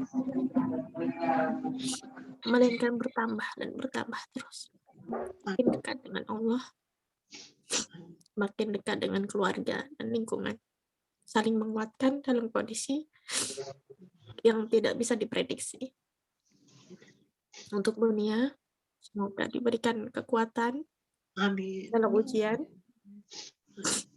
melainkan bertambah dan bertambah terus. Makin dekat dengan Allah, makin dekat dengan keluarga dan lingkungan, saling menguatkan dalam kondisi yang tidak bisa diprediksi. Untuk dunia, semoga diberikan kekuatan Amin. dalam ujian, sehat.